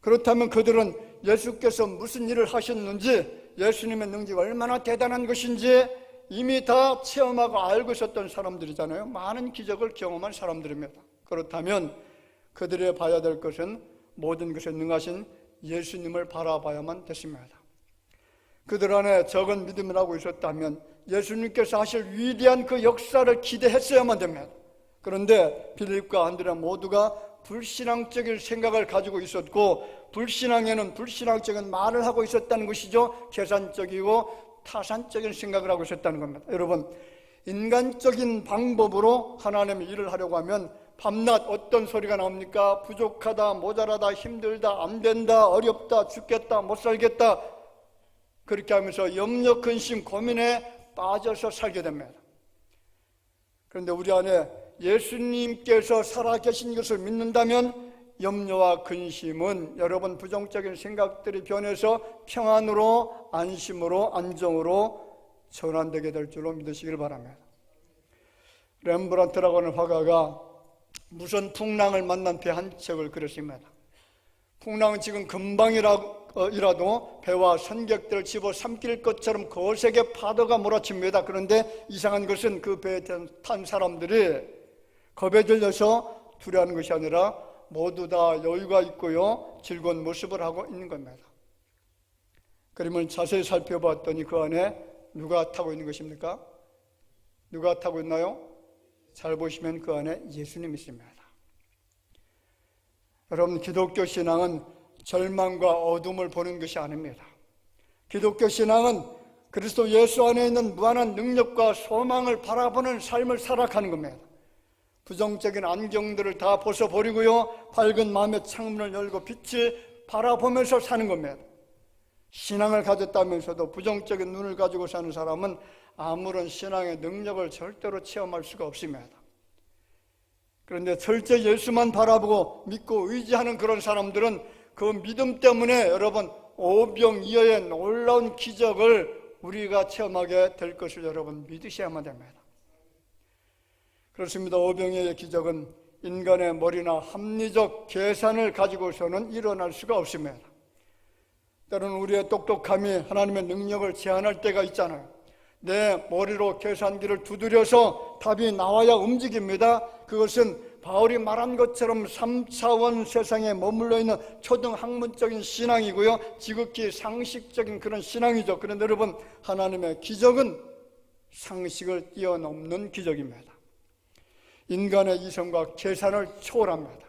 그렇다면 그들은 예수께서 무슨 일을 하셨는지 예수님의 능지가 얼마나 대단한 것인지 이미 다 체험하고 알고 있었던 사람들이잖아요. 많은 기적을 경험한 사람들입니다. 그렇다면 그들이 봐야 될 것은 모든 것에 능하신 예수님을 바라봐야만 됐습니다. 그들 안에 적은 믿음을 하고 있었다면 예수님께서 하실 위대한 그 역사를 기대했어야만 됩니다. 그런데 빌립과 안드레 모두가 불신앙적인 생각을 가지고 있었고, 불신앙에는 불신앙적인 말을 하고 있었다는 것이죠. 계산적이고 타산적인 생각을 하고 있었다는 겁니다. 여러분, 인간적인 방법으로 하나님의 일을 하려고 하면 밤낮 어떤 소리가 나옵니까? 부족하다, 모자라다, 힘들다, 안 된다, 어렵다, 죽겠다, 못 살겠다, 그렇게 하면서 염려, 근심, 고민에 빠져서 살게 됩니다. 그런데 우리 안에 예수님께서 살아계신 것을 믿는다면 염려와 근심은 여러분 부정적인 생각들이 변해서 평안으로, 안심으로, 안정으로 전환되게 될 줄로 믿으시길 바랍니다. 렘브란트라고 하는 화가가 무슨 풍랑을 만난 배 한 척을 그렸습니다. 풍랑은 지금 금방이라도 배와 선객들을 집어삼킬 것처럼 거세게 파도가 몰아칩니다. 그런데 이상한 것은 그 배에 탄 사람들이 겁에 들려서 두려워하는 것이 아니라 모두 다 여유가 있고요, 즐거운 모습을 하고 있는 겁니다. 그림을 자세히 살펴봤더니 그 안에 누가 타고 있는 것입니까? 누가 타고 있나요? 잘 보시면 그 안에 예수님이 있습니다. 여러분, 기독교 신앙은 절망과 어둠을 보는 것이 아닙니다. 기독교 신앙은 그리스도 예수 안에 있는 무한한 능력과 소망을 바라보는 삶을 살아가는 겁니다. 부정적인 안경들을 다 벗어버리고요, 밝은 마음의 창문을 열고 빛을 바라보면서 사는 겁니다. 신앙을 가졌다면서도 부정적인 눈을 가지고 사는 사람은 아무런 신앙의 능력을 절대로 체험할 수가 없습니다. 그런데 철저히 예수만 바라보고 믿고 의지하는 그런 사람들은 그 믿음 때문에 여러분 오병이어의 놀라운 기적을 우리가 체험하게 될 것을 여러분 믿으셔야만 됩니다. 그렇습니다. 오병이어의 기적은 인간의 머리나 합리적 계산을 가지고서는 일어날 수가 없습니다. 때로는 우리의 똑똑함이 하나님의 능력을 제한할 때가 있잖아요. 내 머리로 계산기를 두드려서 답이 나와야 움직입니다. 그것은 바울이 말한 것처럼 3차원 세상에 머물러 있는 초등학문적인 신앙이고요, 지극히 상식적인 그런 신앙이죠. 그런데 여러분, 하나님의 기적은 상식을 뛰어넘는 기적입니다. 인간의 이성과 계산을 초월합니다.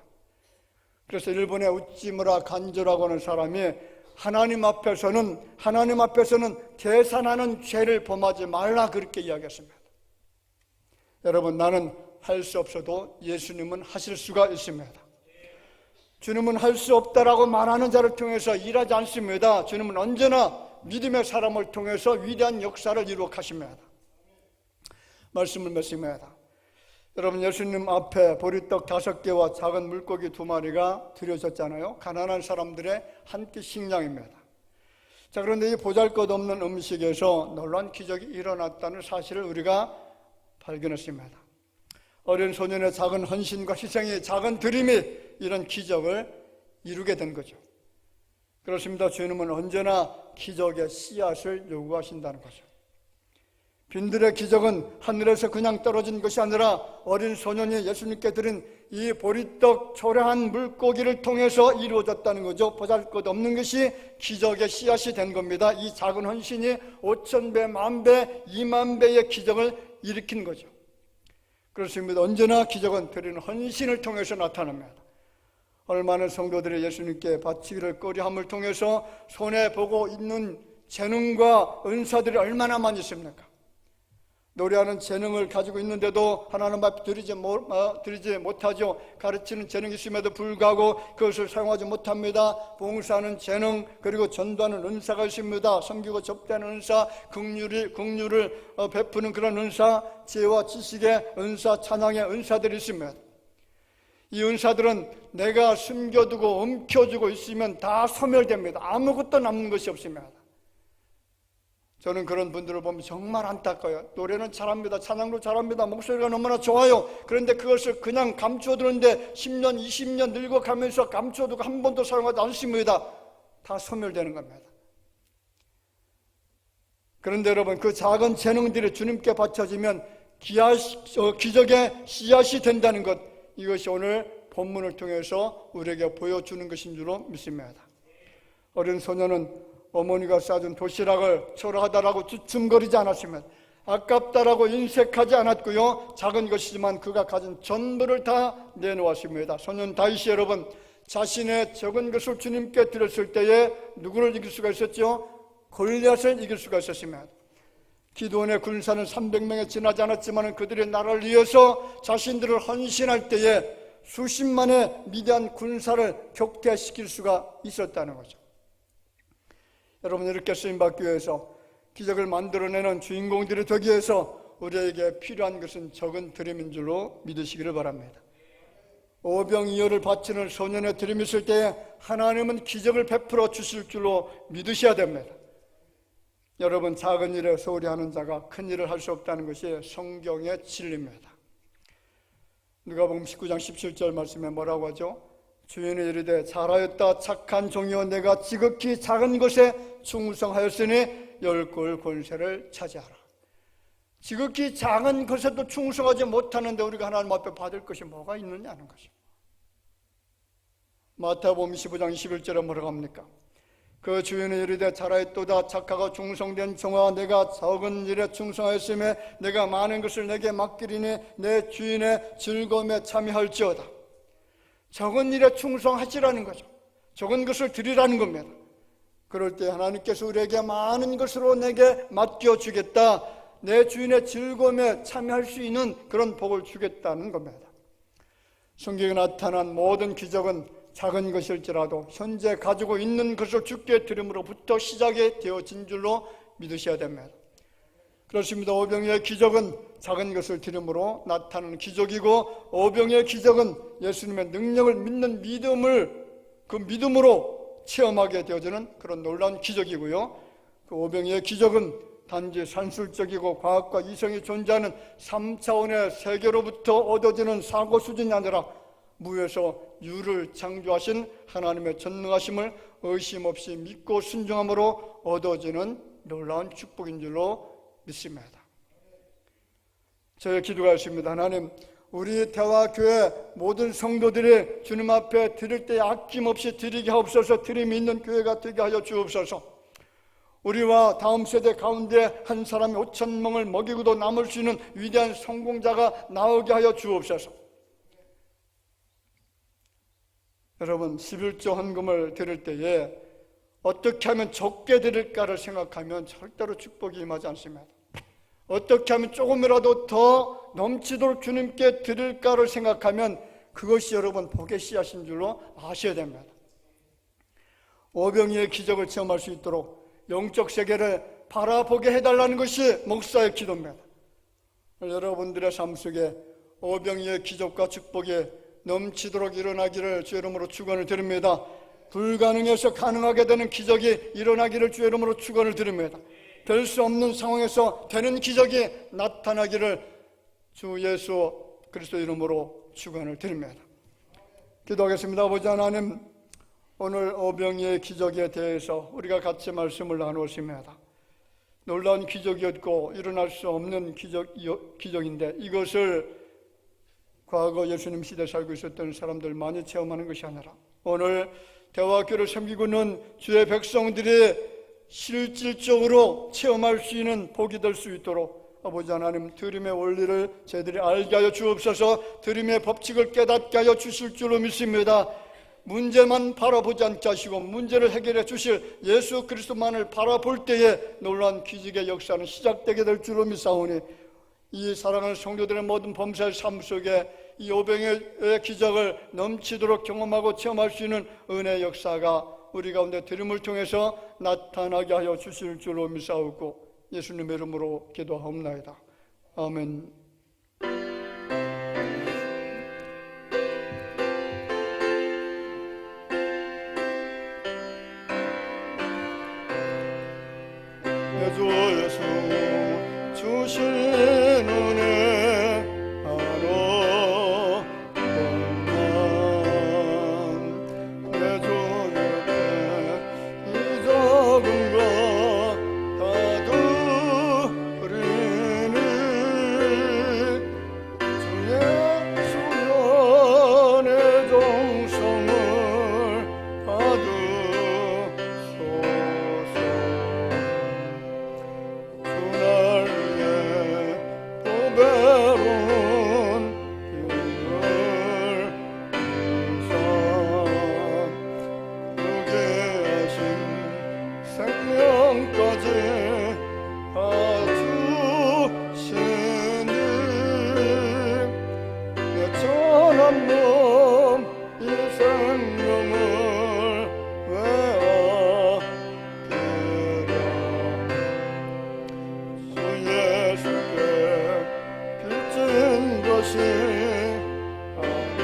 그래서 일본의 우찌무라 간조라고 하는 사람이 하나님 앞에서는 계산하는 죄를 범하지 말라, 그렇게 이야기했습니다. 여러분, 나는 할 수 없어도 예수님은 하실 수가 있습니다. 주님은 할 수 없다라고 말하는 자를 통해서 일하지 않습니다. 주님은 언제나 믿음의 사람을 통해서 위대한 역사를 이루어 가십니다. 말씀을 맺습니다. 여러분, 예수님 앞에 보리떡 5개와 작은 물고기 2마리가 드려졌잖아요. 가난한 사람들의 한 끼 식량입니다. 자, 그런데 이 보잘것없는 음식에서 놀라운 기적이 일어났다는 사실을 우리가 발견했습니다. 어린 소년의 작은 헌신과 희생이, 작은 드림이 이런 기적을 이루게 된 거죠. 그렇습니다. 주님은 언제나 기적의 씨앗을 요구하신다는 거죠. 빈들의 기적은 하늘에서 그냥 떨어진 것이 아니라 어린 소년이 예수님께 드린 이 보리떡 초라한 물고기를 통해서 이루어졌다는 거죠. 보잘것없는 것이 기적의 씨앗이 된 겁니다. 이 작은 헌신이 5,000배, 10,000배, 20,000배의 기적을 일으킨 거죠. 그렇습니다. 언제나 기적은 드리는 헌신을 통해서 나타납니다. 얼마나 성도들이 예수님께 바치기를 꺼려함을 통해서 손해보고 있는 재능과 은사들이 얼마나 많이 있습니까? 노래하는 재능을 가지고 있는데도 하나님 앞에 드리지 못하죠. 가르치는 재능이 있음에도 불구하고 그것을 사용하지 못합니다. 봉사하는 재능, 그리고 전도하는 은사가 있습니다. 섬기고 접대하는 은사, 긍휼을 베푸는 그런 은사, 지혜와 지식의 은사, 찬양의 은사들이 있습니다. 이 은사들은 내가 숨겨두고 움켜쥐고 있으면 다 소멸됩니다. 아무것도 남는 것이 없습니다. 저는 그런 분들을 보면 정말 안타까워요. 노래는 잘합니다. 찬양도 잘합니다. 목소리가 너무나 좋아요. 그런데 그것을 그냥 감춰두는데 10년, 20년 늙어가면서 감춰두고 한 번도 사용하지 않습니다. 다 소멸되는 겁니다. 그런데 여러분, 그 작은 재능들이 주님께 바쳐지면 기적의 씨앗이 된다는 것, 이것이 오늘 본문을 통해서 우리에게 보여주는 것인 줄로 믿습니다. 어린 소녀는 어머니가 싸준 도시락을 초라하다라고 주춤거리지 않았으면, 아깝다라고 인색하지 않았고요, 작은 것이지만 그가 가진 전부를 다 내놓았습니다. 소년 다윗이 여러분, 자신의 적은 것을 주님께 드렸을 때에 누구를 이길 수가 있었죠? 골리앗을 이길 수가 있었습니다. 기드온의 군사는 300명에 지나지 않았지만 그들의 나라를 위해서 자신들을 헌신할 때에 수십만의 미디안 군사를 격퇴시킬 수가 있었다는 거죠. 여러분, 이렇게 쓰임받기 위해서, 기적을 만들어내는 주인공들이 되기 위해서 우리에게 필요한 것은 적은 드림인 줄로 믿으시기를 바랍니다. 오병이어를 바치는 소년의 드림이 있을 때에 하나님은 기적을 베풀어 주실 줄로 믿으셔야 됩니다. 여러분, 작은 일에 소홀히 하는 자가 큰 일을 할 수 없다는 것이 성경의 진리입니다. 누가복음 19장 17절 말씀에 뭐라고 하죠? 주인이 이르되 잘하였다 착한 종이여, 내가 지극히 작은 것에 충성하였으니 열골 권세를 차지하라. 지극히 작은 것에도 충성하지 못하는데 우리가 하나님 앞에 받을 것이 뭐가 있느냐는 것입니다. 마태복음 15장 21절에 뭐라고 합니까? 그 주인이 이르되 잘하였도다 착하고 충성된 종아, 내가 적은 일에 충성하였으며 내가 많은 것을 내게 맡기리니 내 주인의 즐거움에 참여할지어다. 적은 일에 충성하시라는 거죠. 적은 것을 드리라는 겁니다. 그럴 때 하나님께서 우리에게 많은 것으로 내게 맡겨주겠다, 내 주인의 즐거움에 참여할 수 있는 그런 복을 주겠다는 겁니다. 성경에 나타난 모든 기적은 작은 것일지라도 현재 가지고 있는 것을 주께 드림으로부터 시작이 되어진 줄로 믿으셔야 됩니다. 그렇습니다. 오병이의 기적은 작은 것을 드림으로 나타나는 기적이고, 오병이의 기적은 예수님의 능력을 믿는 그 믿음으로 체험하게 되어지는 그런 놀라운 기적이고요, 그 오병이의 기적은 단지 산술적이고 과학과 이성이 존재하는 3차원의 세계로부터 얻어지는 사고 수준이 아니라 무에서 유를 창조하신 하나님의 전능하심을 의심 없이 믿고 순종함으로 얻어지는 놀라운 축복인 줄로 믿습니다. 저의 기도가 있습니다. 하나님, 우리 대화교회 모든 성도들이 주님 앞에 드릴 때 아낌없이 드리게 하옵소서. 드림이 있는 교회가 되게 하여 주옵소서. 우리와 다음 세대 가운데 한 사람이 5,000명을 먹이고도 남을 수 있는 위대한 성공자가 나오게 하여 주옵소서. 여러분, 11조 헌금을 드릴 때에 어떻게 하면 적게 드릴까를 생각하면 절대로 축복이 임하지 않습니다. 어떻게 하면 조금이라도 더 넘치도록 주님께 드릴까를 생각하면 그것이 여러분 복의 씨앗인 줄로 아셔야 됩니다. 오병이의 기적을 체험할 수 있도록 영적 세계를 바라보게 해달라는 것이 목사의 기도입니다. 여러분들의 삶 속에 오병이의 기적과 축복이 넘치도록 일어나기를 주의 이름으로 축원을 드립니다. 불가능해서 가능하게 되는 기적이 일어나기를 주의 이름으로 축원을 드립니다. 될 수 없는 상황에서 되는 기적이 나타나기를 주 예수 그리스도 이름으로 축원을 드립니다. 기도하겠습니다. 아버지 하나님, 오늘 오병이의 기적에 대해서 우리가 같이 말씀을 나누었습니다. 놀라운 기적이었고 일어날 수 없는 기적인데 이것을 과거 예수님 시대에 살고 있었던 사람들 많이 체험하는 것이 아니라 오늘 대화교를 섬기고는 주의 백성들이 실질적으로 체험할 수 있는 복이 될 수 있도록 아버지 하나님, 드림의 원리를 저희들이 알게 하여 주옵소서. 드림의 법칙을 깨닫게 하여 주실 줄로 믿습니다. 문제만 바라보지 않게 하시고 문제를 해결해 주실 예수 그리스도만을 바라볼 때에 놀라운 기적의 역사는 시작되게 될 줄로 믿사오니, 이 사랑하는 성도들의 모든 범사의 삶 속에 이 오병이의 기적을 넘치도록 경험하고 체험할 수 있는 은혜의 역사가 우리 가운데 드림을 통해서 나타나게 하여 주실 줄로 믿사오고 예수님의 이름으로 기도하옵나이다. 아멘. 주 예수 주신 은혜 바로 본만 내 주 옆에 이 적은 것 다 한 몸 이 생명을 외어 주 예수께 빚진 것이 바로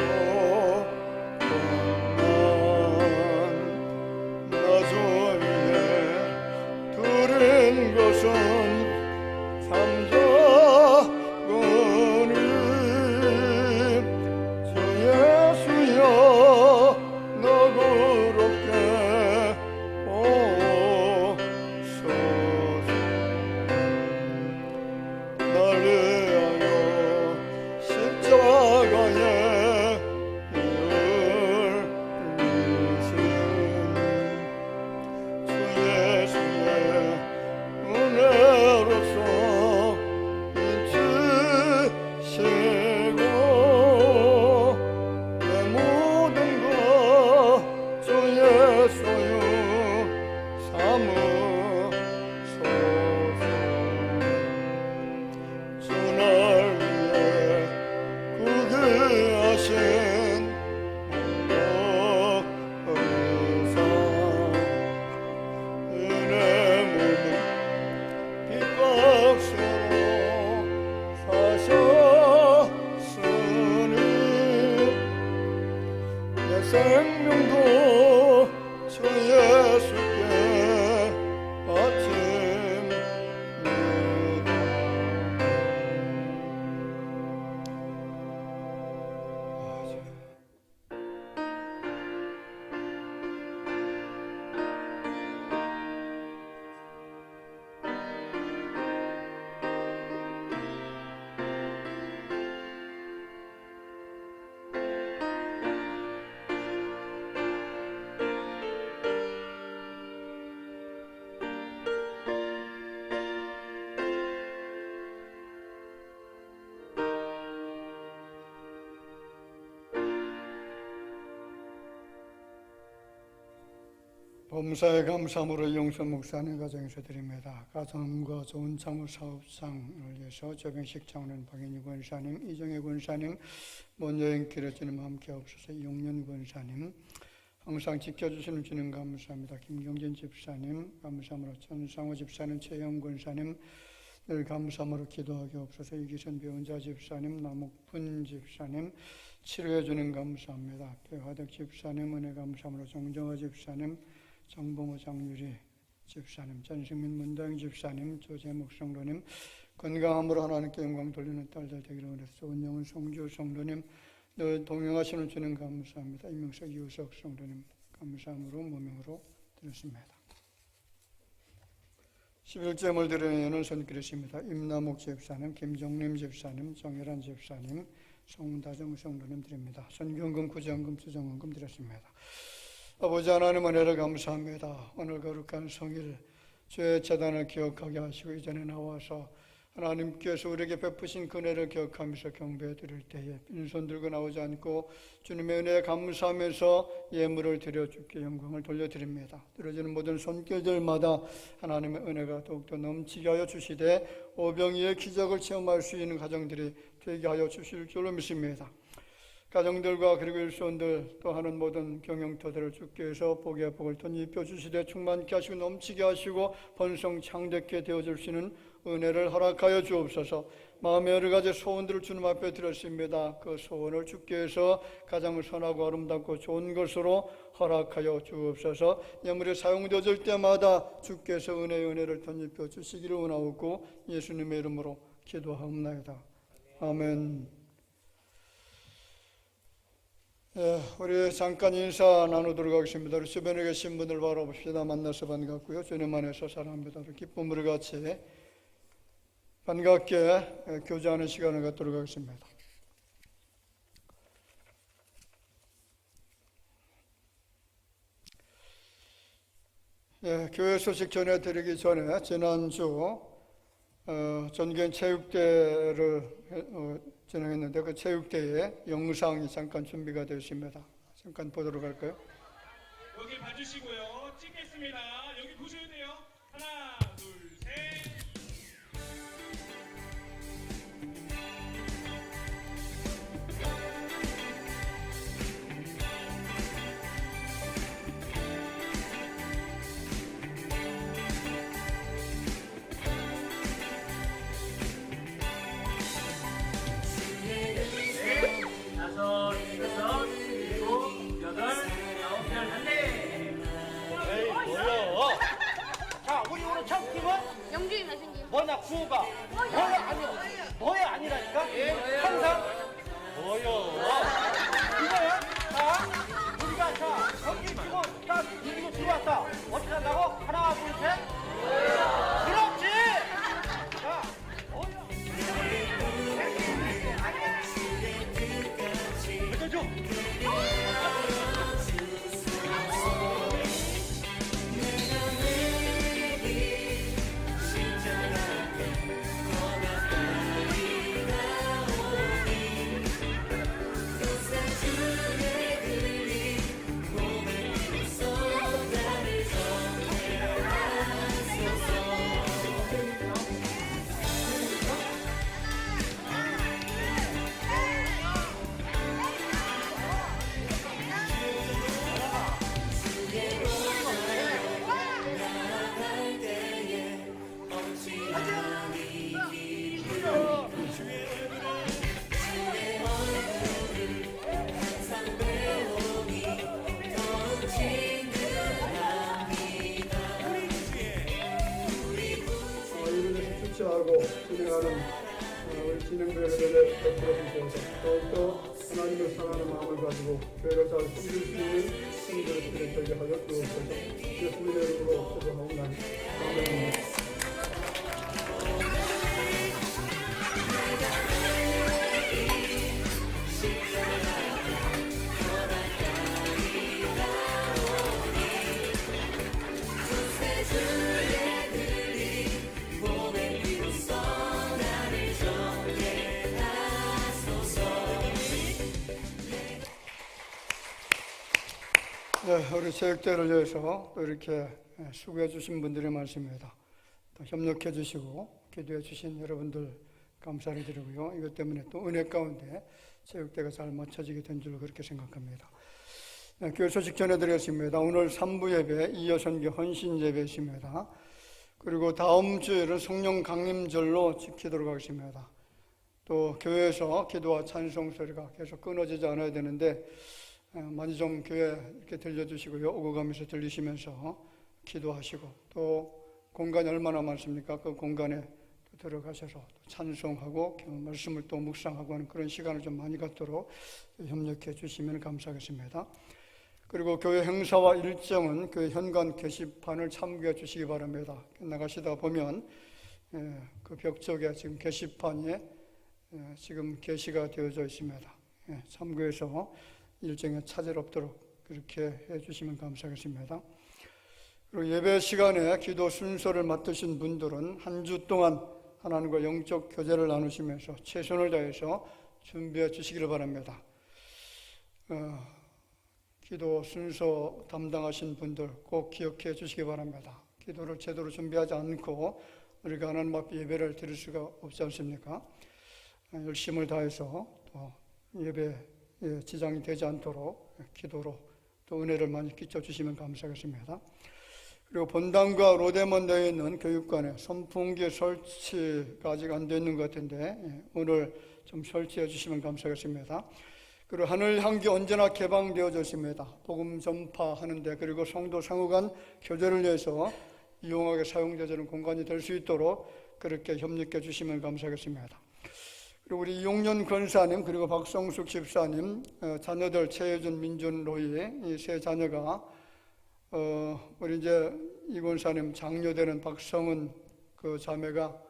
나 주위에 두른 것은 삼자거니 주 예수여 너그럽게 오소서. 날 위하여 십자가에 흘리신 주 예수의 은혜로서 잊으시고 내 모든 것 주 예수여 삼으소서. 주날 위해 구게 하신 의상 은혜 몸은 빛박수로 사셨으니 내 생명도 주 예수께 바칩니다. 범사에 감사함으로 영선 목사님 가정에서 드립니다. 가정과 좋은 참호 사업상을 위해서 조병식 장로님, 박인희 권사님, 이정혜 권사님, 먼 여행길에 주님 함께 하옵소서. 이용년 권사님, 항상 지켜주시는 주님 감사합니다. 김경진 집사님, 감사함으로 천상호 집사님, 최영 권사님, 늘 감사함으로 기도하게 없어서 이기선 배운자 집사님, 남욱분 집사님, 치료해 주는 감사합니다. 배화덕 집사님, 은혜 감사함으로 정정화 집사님, 정봉호 장유리 집사님, 전승민 문다영 집사님, 조재목 성도님, 건강함으로 하나님께 영광 돌리는 딸들 되기를 원해서 은영은 송주 성도님, 늘 동행하시는 주님 감사합니다. 이명석 이우석 성도님 감사함으로 무명으로 드렸습니다. 11제물 드리는 손길이십니다. 임남욱 집사님, 김정림 집사님, 정혜란 집사님, 송다정 성도님 드립니다. 선경금, 구정금, 수정원금 드렸습니다. 아버지 하나님 은혜를 감사합니다. 오늘 거룩한 성일 주의 재단을 기억하게 하시고 이전에 나와서 하나님께서 우리에게 베푸신 은혜를 기억하면서 경배해 드릴 때에 빈손 들고 나오지 않고 주님의 은혜에 감사하면서 예물을 드려 주께 영광을 돌려드립니다. 들어지는 모든 손길들마다 하나님의 은혜가 더욱더 넘치게 하여 주시되 오병이의 기적을 체험할 수 있는 가정들이 되게 하여 주실 줄로 믿습니다. 가정들과 그리고 일손들 또 하는 모든 경영터들을 주께서 복의 복을 덧입혀 주시되 충만케 하시고 넘치게 하시고 번성 창대케 되어줄 수 있는 은혜를 허락하여 주옵소서. 마음의 여러 가지 소원들을 주님 앞에 드렸습니다. 그 소원을 주께서 가장 선하고 아름답고 좋은 것으로 허락하여 주옵소서. 예물이 사용되어질 때마다 주께서 은혜를 덧입혀 주시기를 원하옵고 예수님의 이름으로 기도하옵나이다. 아멘. 우리 잠깐 인사 나누도록 하겠습니다. 우리 주변에 계신 분들 바라봅시다. 만나서 반갑고요. 주님 안에서 사랑합니다. 기쁨으로 같이 반갑게 교제하는 시간을 갖도록 하겠습니다. 교회 소식 전해드리기 전에 지난주 전교인 체육대회를 진행했는데 그 체육대회 영상이 잠깐 준비가 되어 있습니다. 잠깐 보도록 할까요? 여기 봐주시고요. 찍겠습니다. 여기 보셔야 돼요. 하나, 둘, 셋. 이거야? 자, 우리가 자, 경기 치고 딱 이기고 들어왔다. 어떻게 한다고? 하나, 둘, 셋. 그렇지! 자, 어여. 줘. 이분을 주최하고 진행하는 우리 진행대회를 베풀어 주셔서 더욱더 하나님을 사랑하는 마음을 가지고 교회를 잘 섬길 수 있는 성도들을 되게 하여 주옵소서. 예수님의 이름으로 기도하옵나니 아멘. 네, 우리 체육대회를 위해서 또 이렇게 수고해 주신 분들이 많습니다. 또 협력해 주시고 기도해 주신 여러분들 감사를 드리고요. 이것 때문에 또 은혜 가운데 체육대회가 잘 맞춰지게 된 줄 그렇게 생각합니다. 네, 교회 소식 전해드렸습니다. 오늘 3부 예배 이여선교 헌신 예배이십니다. 그리고 다음 주에는 성령 강림절로 지키도록 하겠습니다. 또 교회에서 기도와 찬송 소리가 계속 끊어지지 않아야 되는데 많이 좀 교회 이렇게 들려주시고요. 오고 가면서 들리시면서 기도하시고 또 공간이 얼마나 많습니까? 그 공간에 들어가셔서 찬송하고 말씀을 또 묵상하고 하는 그런 시간을 좀 많이 갖도록 협력해 주시면 감사하겠습니다. 그리고 교회 행사와 일정은 교회 현관 게시판을 참고해 주시기 바랍니다. 나가시다 보면 그 벽쪽에 지금 게시판에 지금 게시가 되어져 있습니다. 참고해서 일정에 차질 없도록 그렇게 해주시면 감사하겠습니다. 그리고 예배 시간에 기도 순서를 맡으신 분들은 한 주 동안 하나님과 영적 교제를 나누시면서 최선을 다해서 준비해 주시기를 바랍니다. 기도 순서 담당하신 분들 꼭 기억해 주시기 바랍니다. 기도를 제대로 준비하지 않고 우리가 하나님 앞에 예배를 드릴 수가 없지 않습니까? 열심을 다해서 또 예배에 지장이 되지 않도록 기도로 또 은혜를 많이 끼쳐주시면 감사하겠습니다. 그리고 본당과 로데몬드에 있는 교육관에 선풍기 설치가 아직 안 되어 있는 것 같은데 오늘 좀 설치해 주시면 감사하겠습니다. 그리고 하늘향기 언제나 개방되어져 있습니다. 복음 전파하는데 그리고 성도 상호간 교제를 위해서 이용하게 사용되는 공간이 될 수 있도록 그렇게 협력해 주시면 감사하겠습니다. 그리고 우리 이용년 권사님 그리고 박성숙 집사님 자녀들 최혜준, 민준, 로이 이 세 자녀가 우리 이제 이 권사님 장녀되는 박성은 그 자매가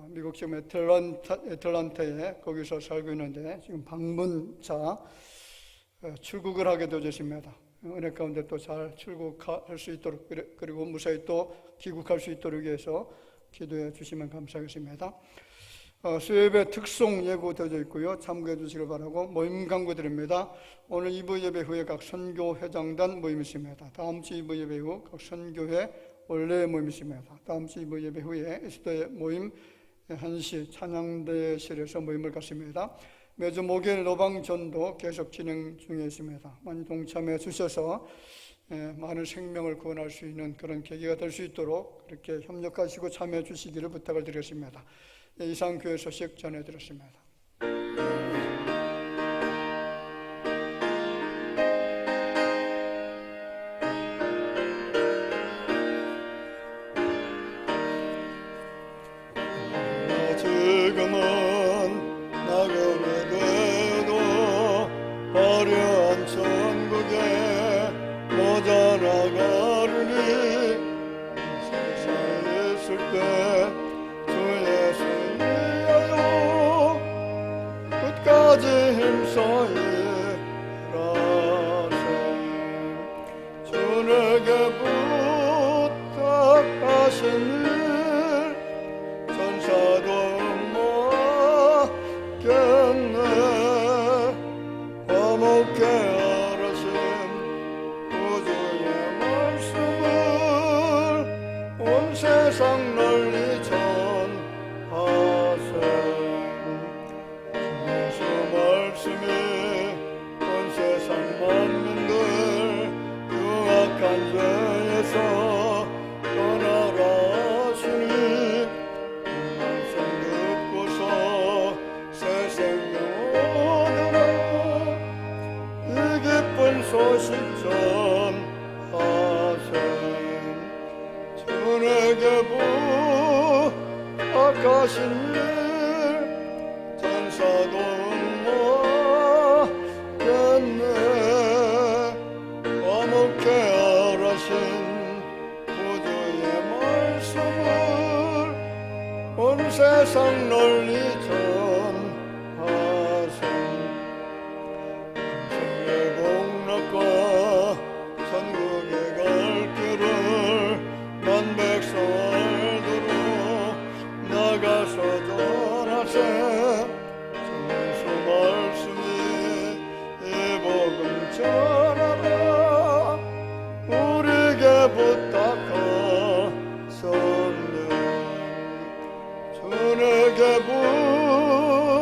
미국 지금 애틀란타에 거기서 살고 있는데 지금 방문차 출국을 하게 되어졌습니다. 은혜 가운데 또 잘 출국할 수 있도록 그리고 무사히 또 귀국할 수 있도록 위해서 기도해 주시면 감사하겠습니다. 수요예배 특송 예고되어져 있고요. 참고해 주시길 바라고 모임 강구드립니다. 오늘 2부 예배 후에 각 선교회장단 모임이 있습니다. 다음 주 2부 예배 후 각 선교회 원래 모임이 있습니다. 다음 주 2부 예배 후에 에스더의 모임 1시 찬양대실에서 모임을 갖습니다. 매주 목요일 노방전도 계속 진행 중에 있습니다. 많이 동참해 주셔서 많은 생명을 구원할 수 있는 그런 계기가 될 수 있도록 그렇게 협력하시고 참여해 주시기를 부탁을 드렸습니다. 이상 교회 소식 전해드렸습니다. 지금은 낙엽이 돼도 화목해 하신 구주의 말씀을 온 세상 널리 전하세. 예수 말씀이 온 세상 만민들 유악한 죄에서 떠나라 하시니 말씀 듣고서 새 생명 얻으라. 이 기쁜 소식 전하세. 주에게 부탁하신 일 천사도 모았겠네. 화목해 하신 구주의 말씀을 온 세상 널리 전하세. 천의 복락과 천국에 갈 길을 만 백성 알도록 나가서 전하세. 예수 말씀이 이 복음 전하라. 우리에게 부탁하셨네. 주에게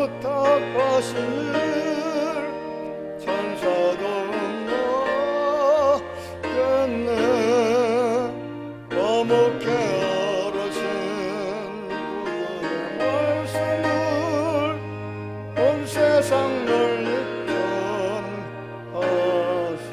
부탁하신 일 천사도 모았겠네. 화목해 하신 구주의 말씀을 온 세상 널리 전하세.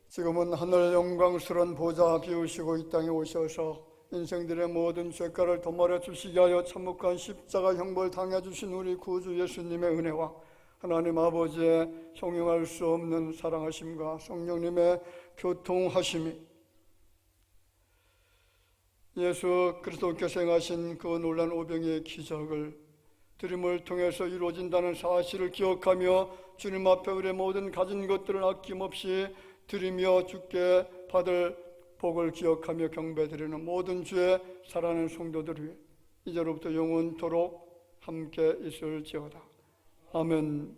지금은 하늘 영광스러운 보좌 비우시고 이 땅에 오셔서 인생들의 모든 죄가를 도말해 주시게 하여 참혹한 십자가 형벌 당해주신 우리 구주 예수님의 은혜와 하나님 아버지의 형용할 수 없는 사랑하심과 성령님의 교통하심이 예수 그리스도께서 행하신 그 놀라운 오병이의 기적을 드림을 통해서 이루어진다는 사실을 기억하며 주님 앞에 우리의 모든 가진 것들을 아낌없이 드리며 주께 받을 복을 기억하며 경배드리는 모든 주의 사랑하는 성도들 위해 이제로부터 영원토록 함께 있을지어다. 아멘.